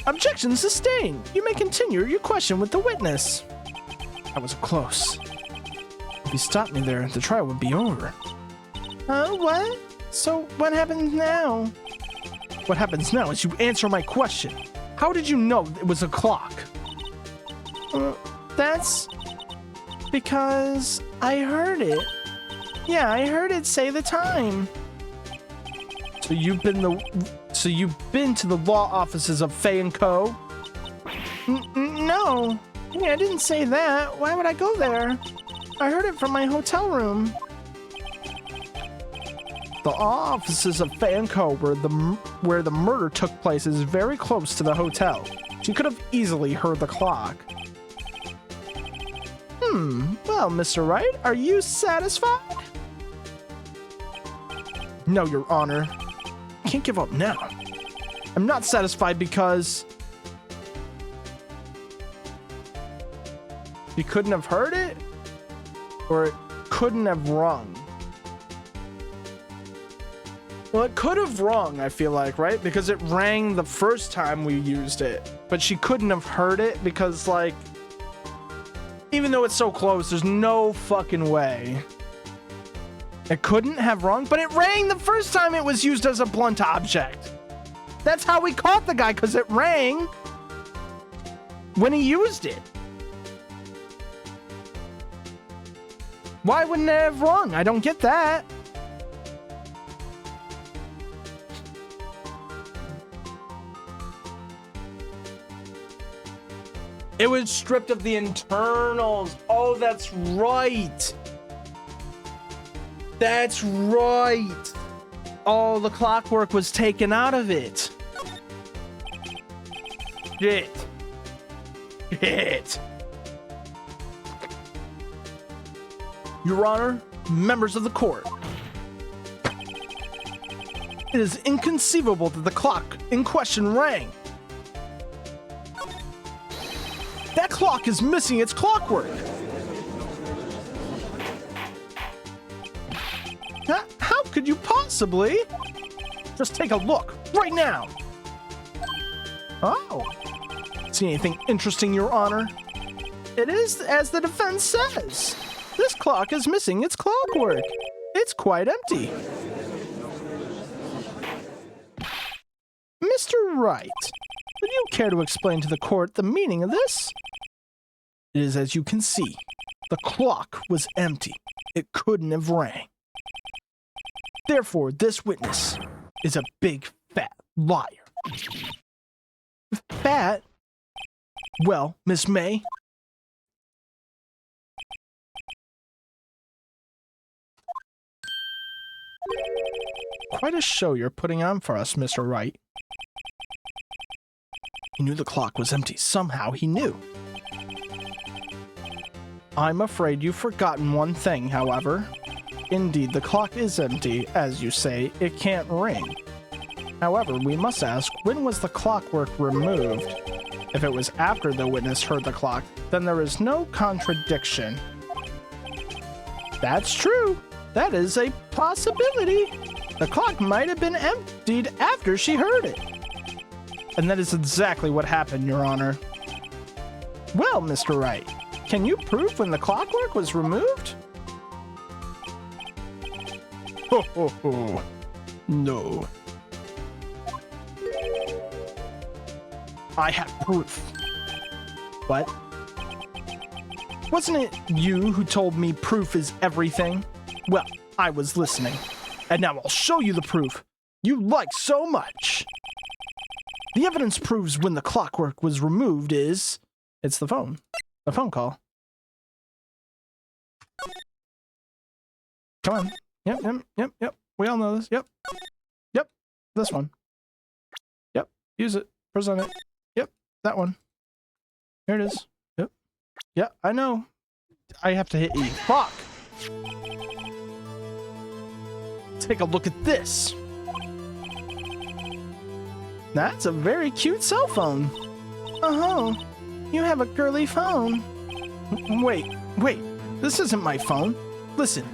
[SPEAKER 1] Objection sustained. You may continue your question with the witness. That was close. If you stopped me there, the trial would be over. What? So what happens now? What happens now is you answer my question. How did you know it was a clock? That's because I heard it. Yeah, I heard it say the time. So you've been to the law offices of Fay & Co? No. Yeah, I didn't say that. Why would I go there? I heard it from my hotel room. The offices of Fay & Co, where the murder took place, is very close to the hotel. She could have easily heard the clock. Well, Mr. Wright, are you satisfied? No, Your Honor. I can't give up now. I'm not satisfied because... you couldn't have heard it? Or it couldn't have rung? Well, it could have rung, I feel like, right? Because it rang the first time we used it. But she couldn't have heard it because, like... even though it's so close, there's no fucking way. It couldn't have rung, but it rang the first time it was used as a blunt object. That's how we caught the guy, because it rang when he used it. Why wouldn't it have rung? I don't get that. It was stripped of the internals. Oh, that's right. That's right. Oh, the clockwork was taken out of it. Shit. Shit. Your Honor, members of the court. It is inconceivable that the clock in question rang. That clock is missing its clockwork. How could you possibly? Just take a look right now. Oh. See anything interesting, Your Honor? It is as the defense says. This clock is missing its clockwork. It's quite empty. Mr. Wright, would you care to explain to the court the meaning of this? It is as you can see. The clock was empty. It couldn't have rang. Therefore, this witness is a big, fat liar. Fat? Well, Miss May? Quite a show you're putting on for us, Mr. Wright. He knew the clock was empty. Somehow he knew. I'm afraid you've forgotten one thing, however. Indeed, the clock is empty. As you say, it can't ring. However, we must ask, when was the clockwork removed? If it was after the witness heard the clock, then there is no contradiction. That's true. That is a possibility. The clock might have been emptied after she heard it. And that is exactly what happened, Your Honor. Well, Mr. Wright, can you prove when the clockwork was removed? Ho, ho, ho. No. I have proof. What? Wasn't it you who told me proof is everything? Well, I was listening. And now I'll show you the proof you like so much. The evidence proves when the clockwork was removed is... It's the phone. A phone call. Come on. Yep. We all know this. Yep. This one. Yep. Use it. Present it. Yep. That one. Here it is. Yep. Yeah, I know. I have to hit E. Fuck! Take a look at this. That's a very cute cell phone. Uh-huh. You have a girly phone. Wait. This isn't my phone. Listen.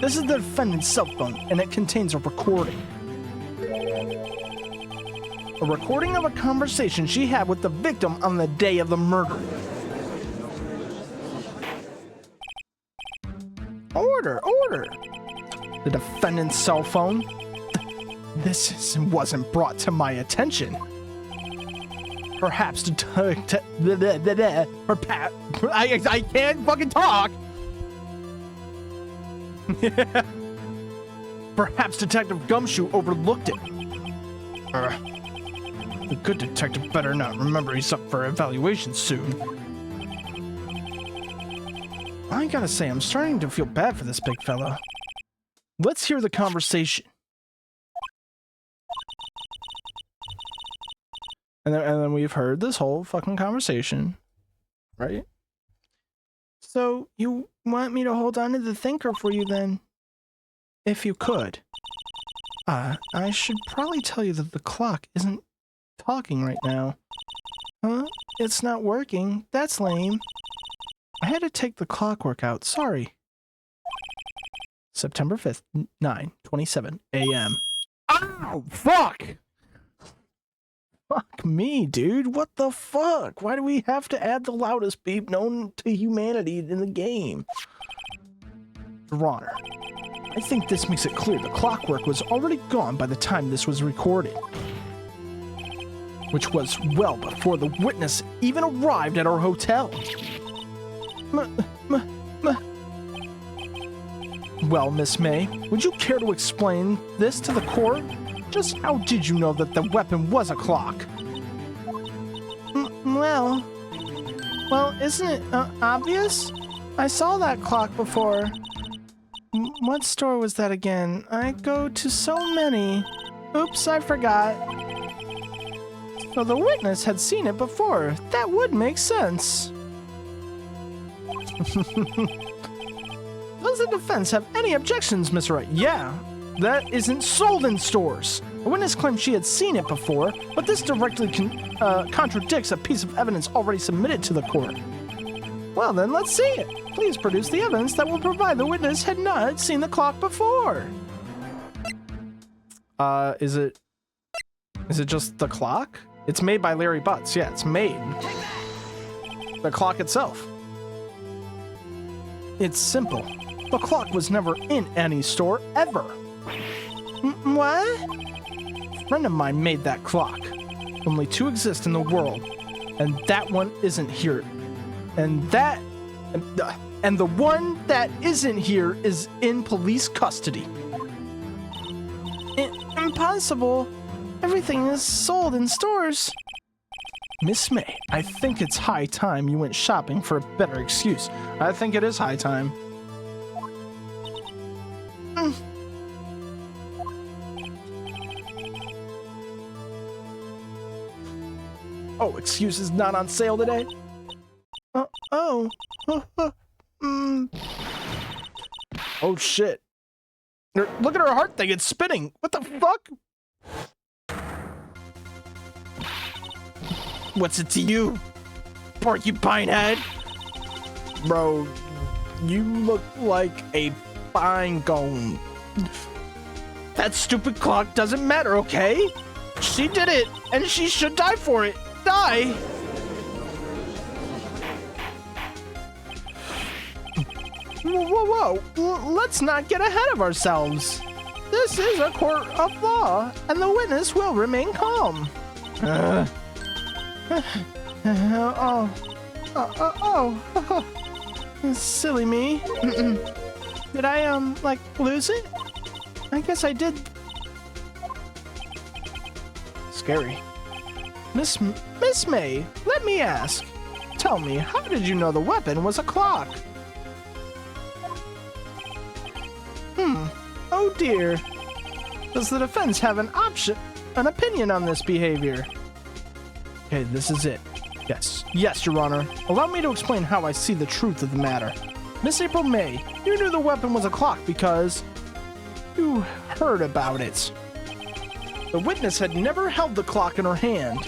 [SPEAKER 1] This is the defendant's cell phone, and it contains a recording. A recording of a conversation she had with the victim on the day of the murder. Order! The defendant's cell phone? This wasn't brought to my attention. Perhaps I can't fucking talk! Perhaps Detective Gumshoe overlooked it. The good detective better not remember he's up for evaluation soon. I gotta say, I'm starting to feel bad for this big fella. Let's hear the conversation. And then we've heard this whole fucking conversation, right? So, you want me to hold on to the thinker for you then? If you could. I should probably tell you that the clock isn't talking right now. Huh? It's not working. That's lame. I had to take the clockwork out. Sorry. September 5th, 9:27 a.m. Ow! Fuck! Fuck me, dude. What the fuck? Why do we have to add the loudest beep known to humanity in the game? Your Honor, I think this makes it clear the clockwork was already gone by the time this was recorded. Which was well before the witness even arrived at our hotel. Well, Miss May, would you care to explain this to the court? Just how did you know that the weapon was a clock? Well, Well, isn't it obvious? I saw that clock before. What store was that again? I go to so many. Oops, I forgot. So the witness had seen it before. That would make sense. Does the defense have any objections, Mr. Wright? Yeah, that isn't sold in stores. The witness claimed she had seen it before, but this directly contradicts a piece of evidence already submitted to the court. Well then, let's see it. Please produce the evidence that will provide the witness had not seen the clock before. Is it just the clock? It's made by Larry Butts. Yeah, it's made. The clock itself. It's simple. The clock was never in any store ever. What? A friend of mine made that clock. Only two exist in the world, and that one isn't here. And the one that isn't here is in police custody. Impossible. Everything is sold in stores. Miss May, I think it's high time you went shopping for a better excuse. I think it is high time. Oh, excuses not on sale today? Oh shit. Look at her heart thing, it's spinning. What the fuck? What's it to you, porcupine head? Bro, you look like a pine cone. That stupid clock doesn't matter, okay? She did it, and she should die for it. Die! Whoa, let's not get ahead of ourselves. This is a court of law, and the witness will remain calm. Silly me. Did I, like, lose it? I guess I did. Scary. Miss May, let me ask. Tell me, how did you know the weapon was a clock? Oh dear. Does the defense have an opinion on this behavior? Okay, this is it. Yes, Your Honor. Allow me to explain how I see the truth of the matter. Miss April May, you knew the weapon was a clock because you heard about it. The witness had never held the clock in her hand.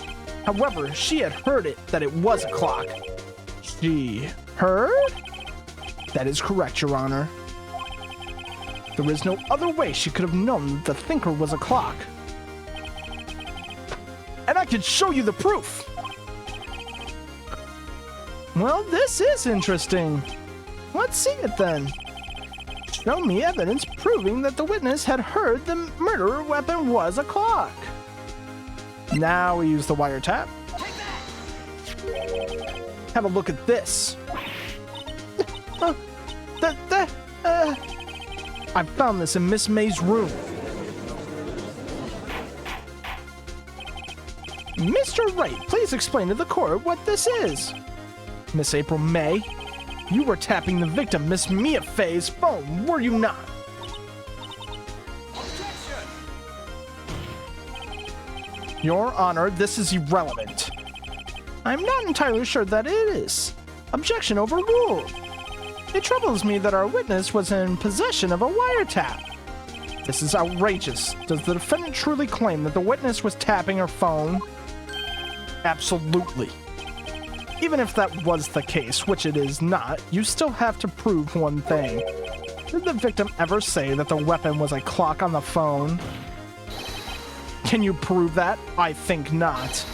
[SPEAKER 1] However, she had heard that it was a clock. She heard? That is correct, Your Honor. There is no other way she could have known that the thinker was a clock. And I can show you the proof! Well, this is interesting. Let's see it then. Show me evidence proving that the witness had heard the murderer weapon was a clock. Now we use the wiretap. Have a look at this. I found this in Miss May's room. Mr. Wright, please explain to the court what this is. Miss April May, you were tapping the victim, Miss Mia Fey's phone, were you not? Your Honor, this is irrelevant. I'm not entirely sure that it is. Objection overruled. It troubles me that our witness was in possession of a wiretap. This is outrageous. Does the defendant truly claim that the witness was tapping her phone? Absolutely. Even if that was the case, which it is not, you still have to prove one thing. Did the victim ever say that the weapon was a clock on the phone? Can you prove that? I think not.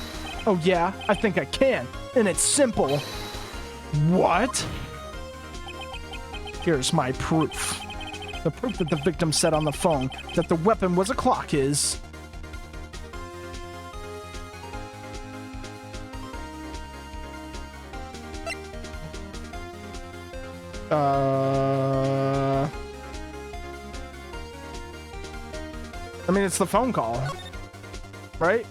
[SPEAKER 1] Oh yeah, I think I can. And it's simple. What? Here's my proof. The proof that the victim said on the phone that the weapon was a clock is... I mean, it's the phone call, right?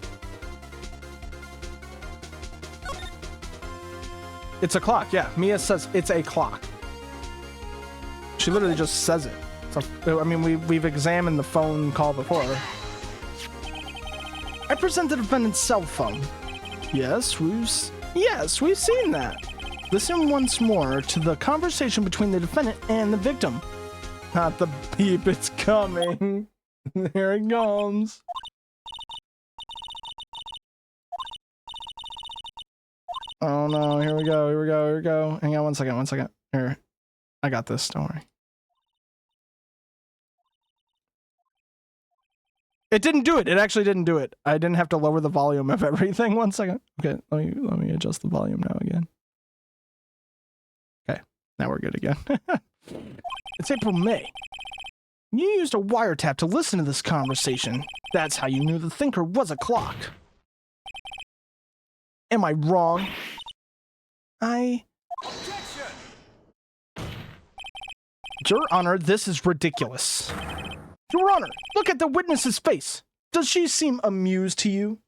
[SPEAKER 1] It's a clock, yeah. Mia says it's a clock. She literally just says it. So, I mean, we've examined the phone call before. I present the defendant's cell phone. Yes, we've seen that. Listen once more to the conversation between the defendant and the victim. Not the beep, it's coming. Here it comes. Oh no, here we go. Hang on one second. Here, I got this, don't worry. It didn't do it. It actually didn't do it. I didn't have to lower the volume of everything. 1 second. Okay, let me adjust the volume now again. Okay, now we're good again. It's April, May. You used a wiretap to listen to this conversation. That's how you knew the thinker was a clock. Am I wrong? Your Honor, this is ridiculous. Your Honor, look at the witness's face. Does she seem amused to you?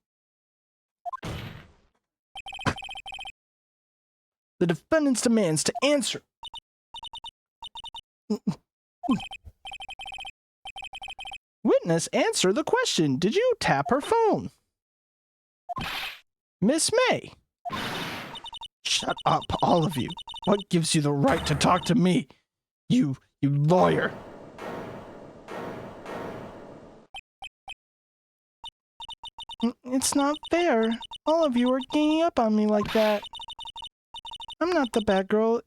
[SPEAKER 1] The defendant demands to answer. Witness, answer the question. Did you tap her phone? Miss May. Shut up, all of you. What gives you the right to talk to me? You lawyer. It's not fair. All of you are ganging up on me like that. I'm not the bad girl.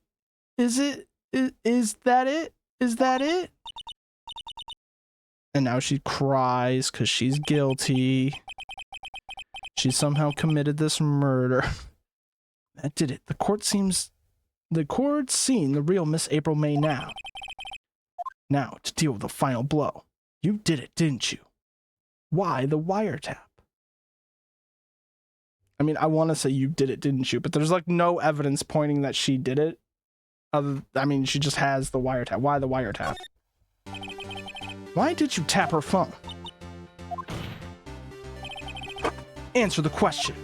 [SPEAKER 1] Is it? Is that it? Is that it? And now she cries because she's guilty. She somehow committed this murder. That did it. The court's seen the real Miss April May now. Now, to deal with the final blow. You did it, didn't you? Why the wiretap? I mean, I want to say you did it, didn't you? But there's like no evidence pointing that she did it. I mean, she just has the wiretap. Why the wiretap? Why did you tap her phone? Answer the question.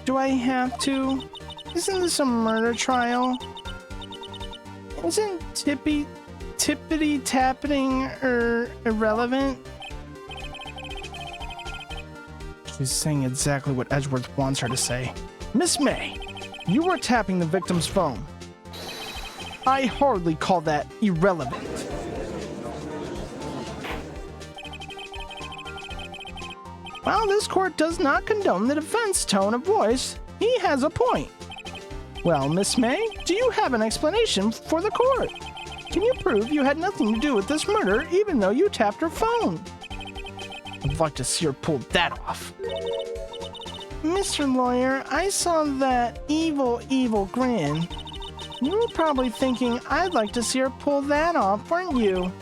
[SPEAKER 1] Do I have to? Isn't this a murder trial? Isn't tippity-tapping irrelevant? She's saying exactly what Edgeworth wants her to say. Miss May, you were tapping the victim's phone. I hardly call that irrelevant. While this court does not condone the defense tone of voice, he has a point. Well, Miss May, do you have an explanation for the court? Can you prove you had nothing to do with this murder even though you tapped her phone? I'd like to see her pull that off. Mr. Lawyer, I saw that evil grin. You were probably thinking I'd like to see her pull that off, weren't you?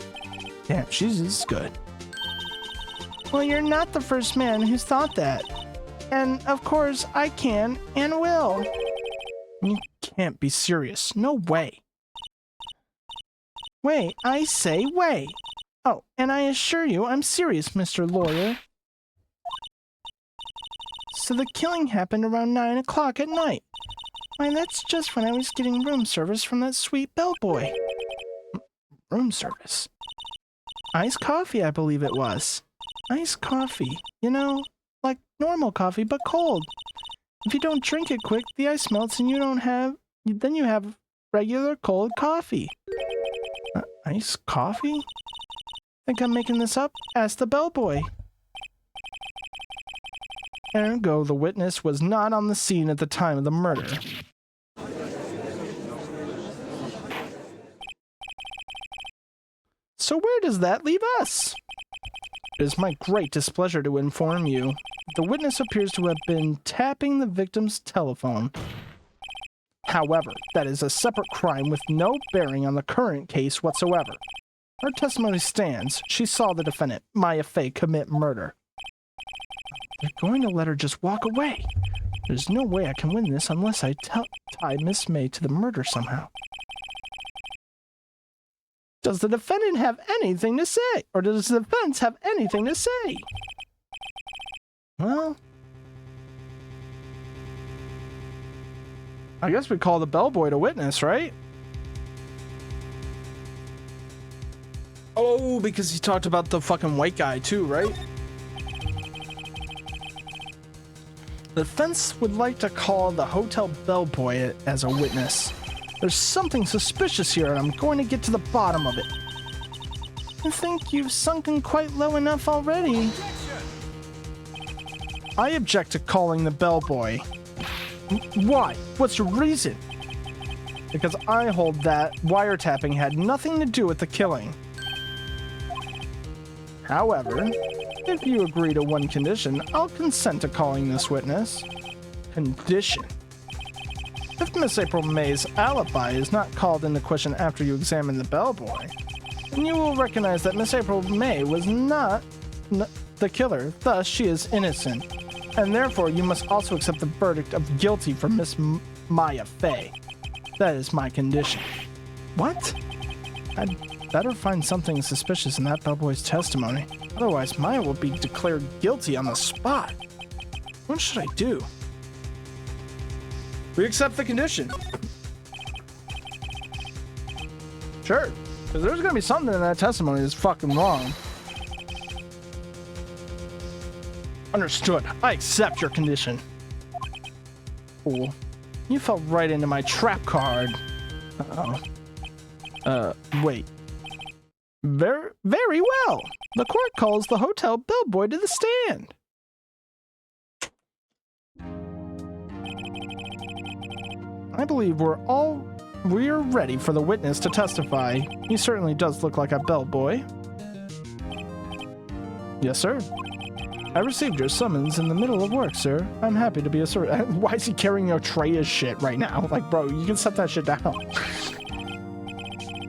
[SPEAKER 1] Damn, she's just good. Well, you're not the first man who's thought that. And, of course, I can and will. You can't be serious. No way. Wait, I say wait. Oh, and I assure you I'm serious, Mr. Lawyer. So the killing happened around 9 o'clock at night. Why, that's just when I was getting room service from that sweet bellboy. Room service? Iced coffee, I believe it was. Iced coffee. You know, like normal coffee, but cold. If you don't drink it quick, the ice melts and then you have regular cold coffee. Iced coffee? Think I'm making this up? Ask the bellboy. Ergo, the witness was not on the scene at the time of the murder. So where does that leave us? It is my great displeasure to inform you. The witness appears to have been tapping the victim's telephone. However, that is a separate crime with no bearing on the current case whatsoever. Her testimony stands. She saw the defendant, Maya Fey, commit murder. They're going to let her just walk away. There's no way I can win this unless I tie Miss May to the murder somehow. Does the defendant have anything to say? Or does the defense have anything to say? Well... I guess we call the bellboy to witness, right? Oh, because he talked about the fucking white guy too, right? The defense would like to call the hotel bellboy as a witness. There's something suspicious here, and I'm going to get to the bottom of it. I think you've sunken quite low enough already. I object to calling the bellboy. Why? What's your reason? Because I hold that wiretapping had nothing to do with the killing. However, if you agree to one condition, I'll consent to calling this witness. Condition. If Miss April May's alibi is not called into question after you examine the bellboy, then you will recognize that Miss April May was not the killer, thus she is innocent. And therefore, you must also accept the verdict of guilty for Miss Maya Fey. That is my condition. What? I'd better find something suspicious in that bellboy's testimony. Otherwise, Maya will be declared guilty on the spot. What should I do? We accept the condition. Sure. Because there's going to be something in that testimony that's fucking wrong. Understood. I accept your condition. Fool. You fell right into my trap card. Uh-oh. Wait. Very well. The court calls the hotel bellboy to the stand. I believe we're ready for the witness to testify. He certainly does look like a bellboy. Yes, sir. I received your summons in the middle of work, sir. I'm happy to be a sir. Why is he carrying a tray of shit right now? Like, bro, you can set that shit down.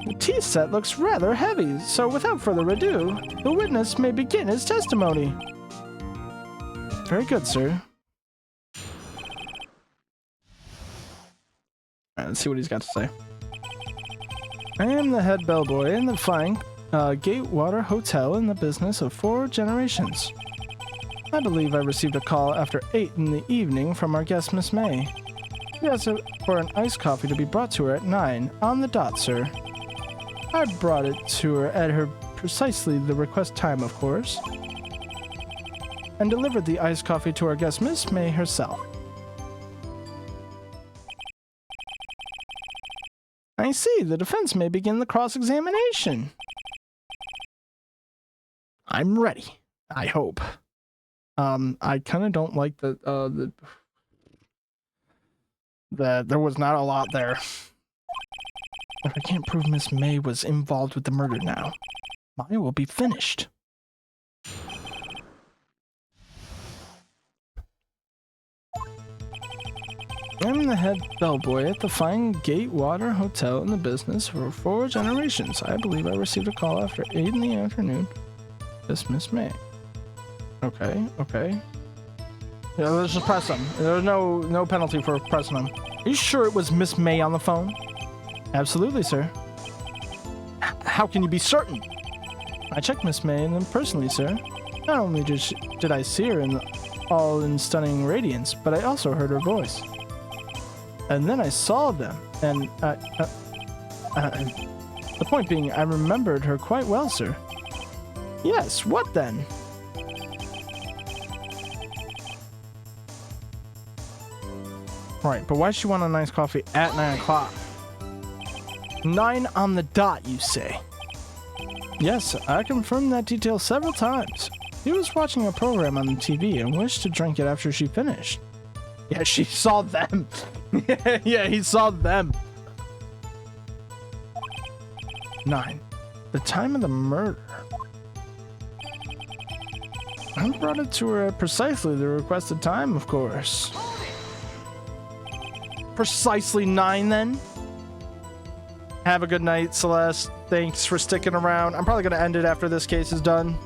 [SPEAKER 1] The tea set looks rather heavy, so without further ado, the witness may begin his testimony. Very good, sir. Alright, let's see what he's got to say. I am the head bellboy in the fine Gatewater Hotel in the business of 4 generations. I believe I received a call after 8 in the evening from our guest, Miss May. She asked for an iced coffee to be brought to her at 9 on the dot, sir. I brought it to her at her precisely the request time, of course, and delivered the iced coffee to our guest, Miss May herself. I see. The defense may begin the cross-examination. I'm ready. I hope. I kind of don't like that there was not a lot there. If I can't prove Miss May was involved with the murder now, Maya will be finished. I'm the head bellboy at the fine Gatewater Hotel in the business for 4 generations. I believe I received a call after 8 in the afternoon. This Miss May. Okay. Yeah, let's just press him. There's no penalty for pressing him. Are you sure it was Miss May on the phone? Absolutely, sir. How can you be certain? I checked Miss May and them personally, sir. Not only did I see her all in stunning radiance, but I also heard her voice. And then I saw them, and the point being, I remembered her quite well, sir. Yes, what then? Right, but why does she want a nice coffee at 9 o'clock? 9 on the dot, you say? Yes, I confirmed that detail several times. He was watching a program on the TV and wished to drink it after she finished. Yeah, she saw them. Yeah, he saw them. 9. The time of the murder. I brought it to her at precisely the requested time, of course. Precisely 9, then? Have a good night, Celeste. Thanks for sticking around. I'm probably going to end it after this case is done.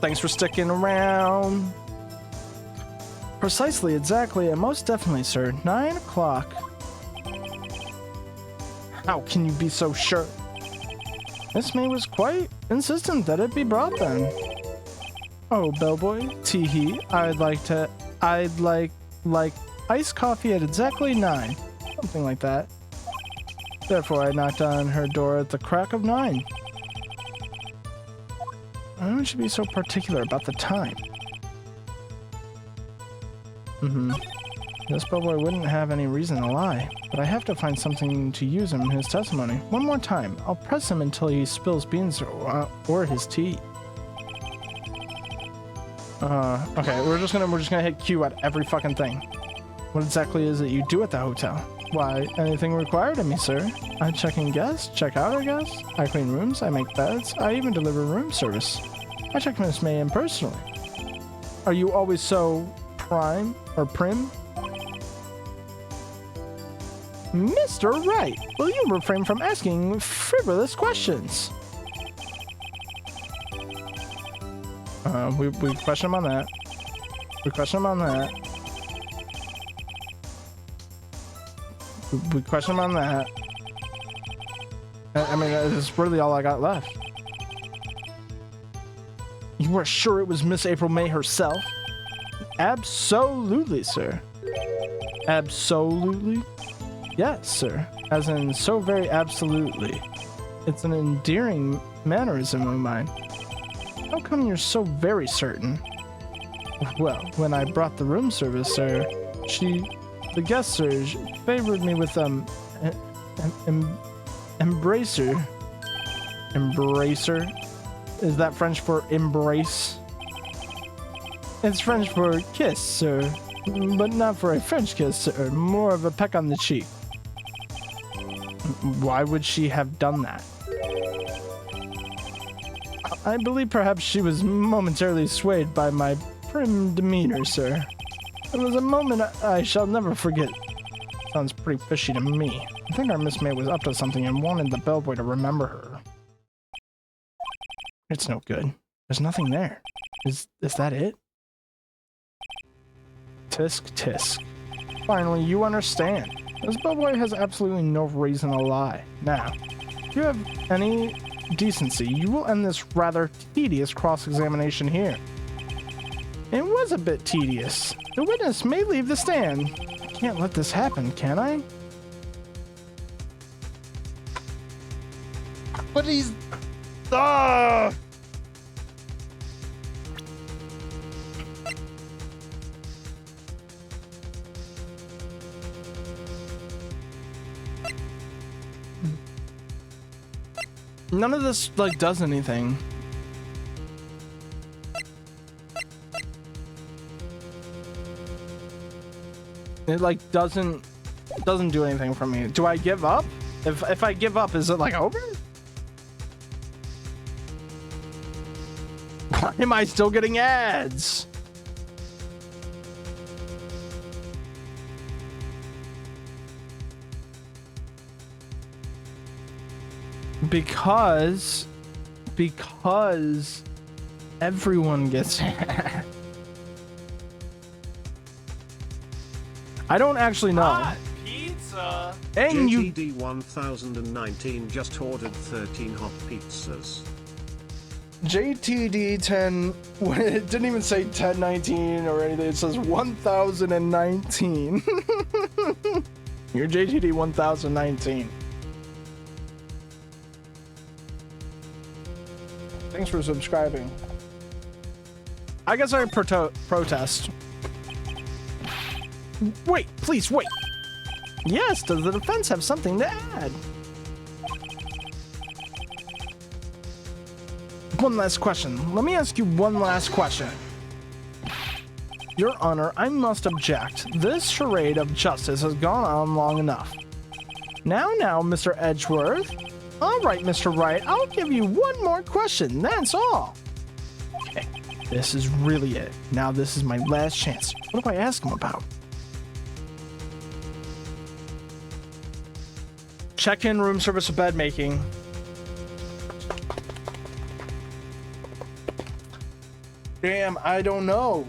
[SPEAKER 1] Thanks for sticking around. Precisely, exactly, and most definitely, sir. 9 o'clock. How can you be so sure? Miss May was quite insistent that it be brought then. Oh, bellboy, tee-hee, I'd like to I'd like iced coffee at exactly 9. Something like that. Therefore, I knocked on her door at the crack of 9. Why would she be so particular about the time? This bellboy wouldn't have any reason to lie, but I have to find something to use in his testimony. One more time. I'll press him until he spills beans or his tea. Okay, we're just gonna hit Q at every fucking thing. What exactly is it you do at the hotel? Why, anything required of me, sir. I check in guests, check out our guests. I clean rooms, I make beds, I even deliver room service. I check Miss May in personally. Are you always so prim? Mr. Wright, will you refrain from asking frivolous questions? We question him on that. We question him on that. We question him on that. I mean, that's really all I got left. You were sure it was Miss April May herself? Absolutely, sir. Absolutely? Yes, sir. As in, so very absolutely. It's an endearing mannerism of mine. How come you're so very certain? Well, when I brought the room service, sir, the guest, sir, favored me with, embracer. Embracer? Is that French for embrace? It's French for kiss, sir. But not for a French kiss, sir. More of a peck on the cheek. Why would she have done that? I believe perhaps she was momentarily swayed by my prim demeanor, sir. It was a moment I shall never forget. Sounds pretty fishy to me. I think our Miss May was up to something and wanted the bellboy to remember her. It's no good. There's nothing there. Is that it? Tisk tisk. Finally, you understand. This bellboy has absolutely no reason to lie. Now, if you have any decency, you will end this rather tedious cross-examination here. It was a bit tedious. The witness may leave the stand. I can't let this happen, can I? But he's... None of this, like, does anything. It, like, doesn't do anything for me. Do I give up? If I give up, is it, like, over? Why am I still getting ads? Because everyone gets I don't actually know.
[SPEAKER 2] Hot pizza.
[SPEAKER 3] And JTD 1019 just ordered 13 hot pizzas.
[SPEAKER 1] JTD 10, it didn't even say 1019 or anything. It says 1019. You're JTD 1019. Thanks for subscribing. I guess I protest. Wait, please wait. Yes, does the defense have something to add? One last question. Let me ask you one last question. Your Honor, I must object. This charade of justice has gone on long enough. Now, Mr. Edgeworth. All right, Mr. Wright, I'll give you one more question. That's all. Okay, this is really it. Now this is my last chance. What do I ask him about? Check-in, room service, or bed making. Damn, I don't know.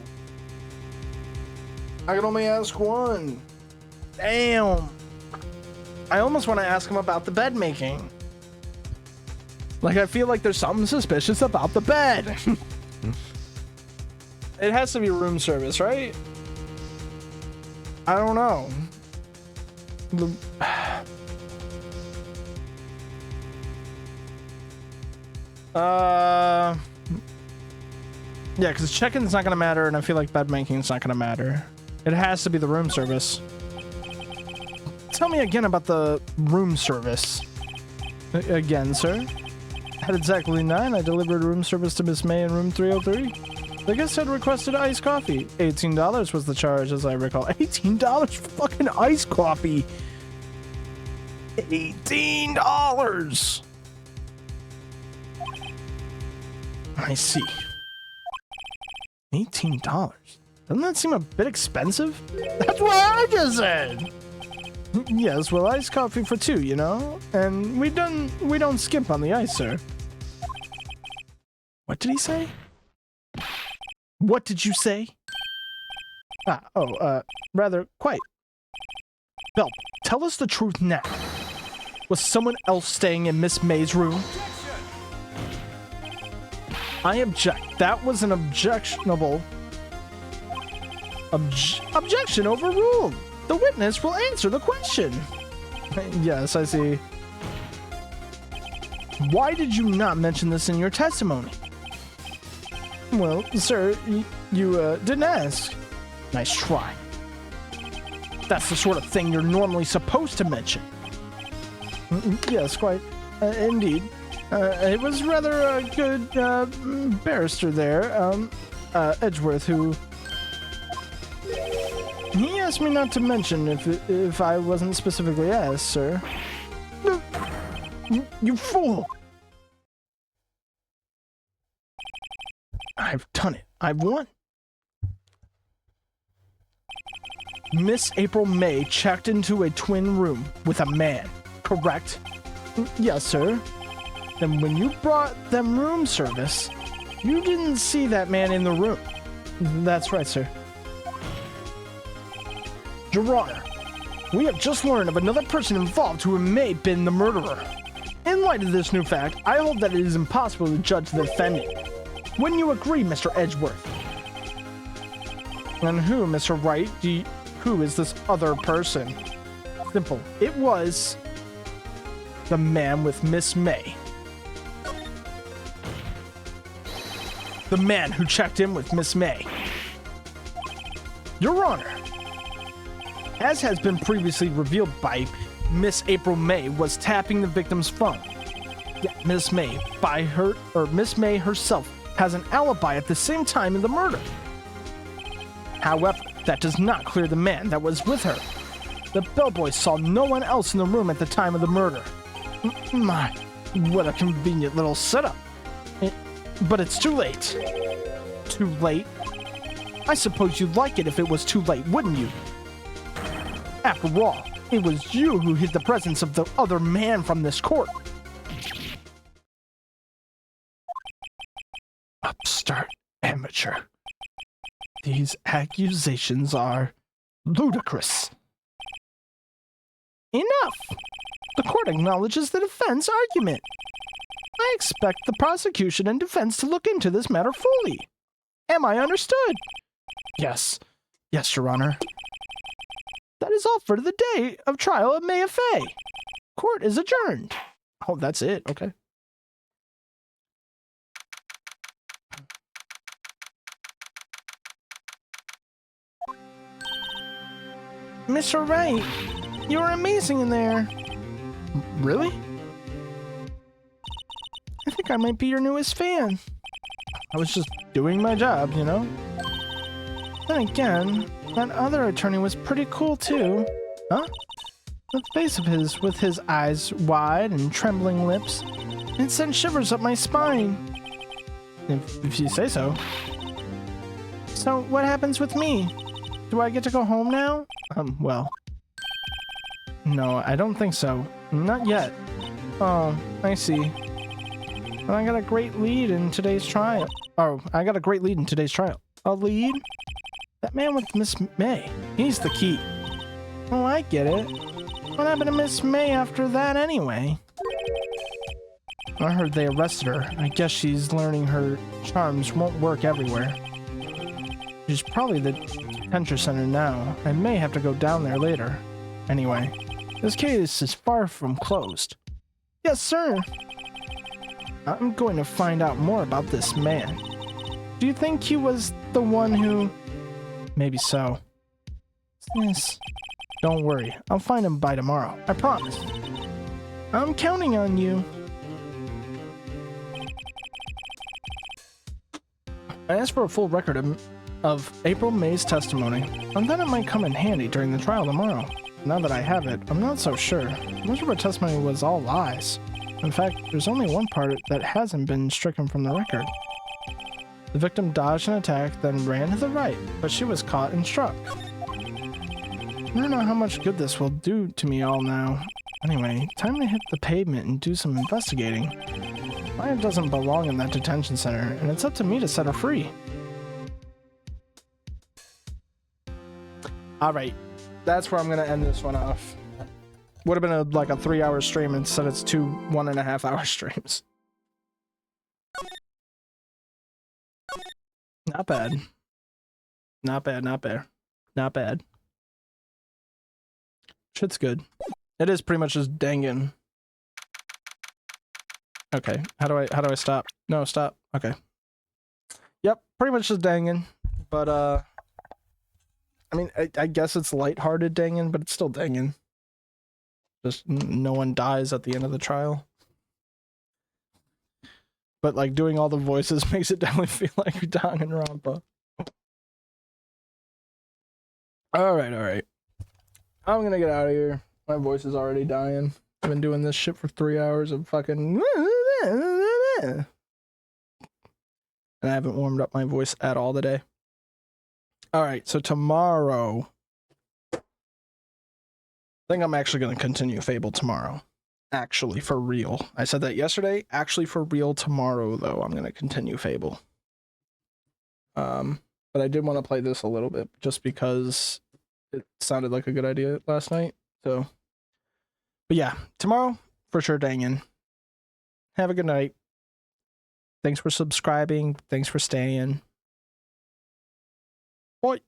[SPEAKER 1] I can only ask one. Damn. I almost want to ask him about the bed making. Like, I feel like there's something suspicious about the bed. It has to be room service, right? I don't know. Yeah, because check-in's not gonna matter, and I feel like bed making's not gonna matter. It has to be the room service. Tell me again about the room service. Again, sir. At exactly 9, I delivered room service to Miss May in room 303. The guest had requested iced coffee. $18 was the charge, as I recall. $18 for fucking iced coffee. $18. I see. $18. Doesn't that seem a bit expensive? That's what I just said. Yes, well, iced coffee for 2, you know? And we don't skimp on the ice, sir. What did he say? What did you say? Rather, quite. Belle, tell us the truth now. Was someone else staying in Miss May's room? I object. That was an objectionable... objection overruled. The witness will answer the question. Yes, I see. Why did you not mention this in your testimony? Well, sir, you didn't ask. Nice try. That's the sort of thing you're normally supposed to mention. Yes, quite. Indeed. It was rather a good barrister there, Edgeworth, who... He asked me not to mention if I wasn't specifically asked, sir. You fool! I've done it. I've won. Miss April May checked into a twin room with a man, correct? Yes, sir. Then when you brought them room service, you didn't see that man in the room. That's right, sir. Your Honor, we have just learned of another person involved who may have been the murderer. In light of this new fact, I hold that it is impossible to judge the defendant. Wouldn't you agree, Mr. Edgeworth? And who, Mr. Wright? Who is this other person? Simple. It was the man with Miss May. The man who checked in with Miss May. Your Honor, as has been previously revealed by Miss April May, was tapping the victim's phone. Yet Miss May herself has an alibi at the same time in the murder. However, that does not clear the man that was with her. The bellboy saw no one else in the room at the time of the murder. My, what a convenient little setup. But it's too late. Too late? I suppose you'd like it if it was too late, wouldn't you? After all, it was you who hid the presence of the other man from this court. Upstart amateur. These accusations are ludicrous. Enough! The court acknowledges the defense argument. I expect the prosecution and defense to look into this matter fully. Am I understood? Yes. Yes, Your Honor. That is all for the day of trial at May Fay. Court is adjourned. Oh, that's it. Okay. Mr. Wright, you are amazing in there. Really? I think I might be your newest fan. I was just doing my job, you know? Then again, that other attorney was pretty cool too. Huh? That face of his with his eyes wide and trembling lips. It sent shivers up my spine. If you say so. So what happens with me? Do I get to go home now? Well. No, I don't think so. Not yet. Oh, I see. Well, I got a great lead in today's trial. Oh, I got a great lead in today's trial. A lead? That man with Miss May. He's the key. Oh, I get it. What happened to Miss May after that anyway? I heard they arrested her. I guess she's learning her charms won't work everywhere. She's probably the detention center now. I may have to go down there later. Anyway, this case is far from closed. Yes, sir. I'm going to find out more about this man. Do you think he was the one who... Maybe so. Yes. Don't worry. I'll find him by tomorrow. I promise. I'm counting on you. I asked for a full record of April May's testimony. I thought it might come in handy during the trial tomorrow. Now that I have it, I'm not so sure. Most of her testimony was all lies. In fact, there's only one part that hasn't been stricken from the record. The victim dodged an attack, then ran to the right, but she was caught and struck. I don't know how much good this will do to me all now. Anyway, time to hit the pavement and do some investigating. Maya doesn't belong in that detention center, and it's up to me to set her free. Alright, that's where I'm going to end this one off. Would have been like a 3-hour stream, instead it's 2 1.5-hour streams. Not bad. Not bad, not bad. Not bad. Shit's good. It is pretty much just dangin'. Okay, how do I stop? No, stop. Okay. Yep, pretty much just dangin'. But I mean, I guess it's lighthearted dangin', but it's still dangin'. Just no one dies at the end of the trial. But like doing all the voices makes it definitely feel like Danganronpa. Alright. I'm gonna get out of here. My voice is already dying. I've been doing this shit for 3 hours of fucking... And I haven't warmed up my voice at all today. Alright, so tomorrow... I think I'm actually going to continue Fable tomorrow. Actually, for real. I said that yesterday. Actually, for real tomorrow, though, I'm going to continue Fable. But I did want to play this a little bit, just because it sounded like a good idea last night. So, but yeah, tomorrow, for sure, dangin'. Have a good night. Thanks for subscribing. Thanks for staying. Bye.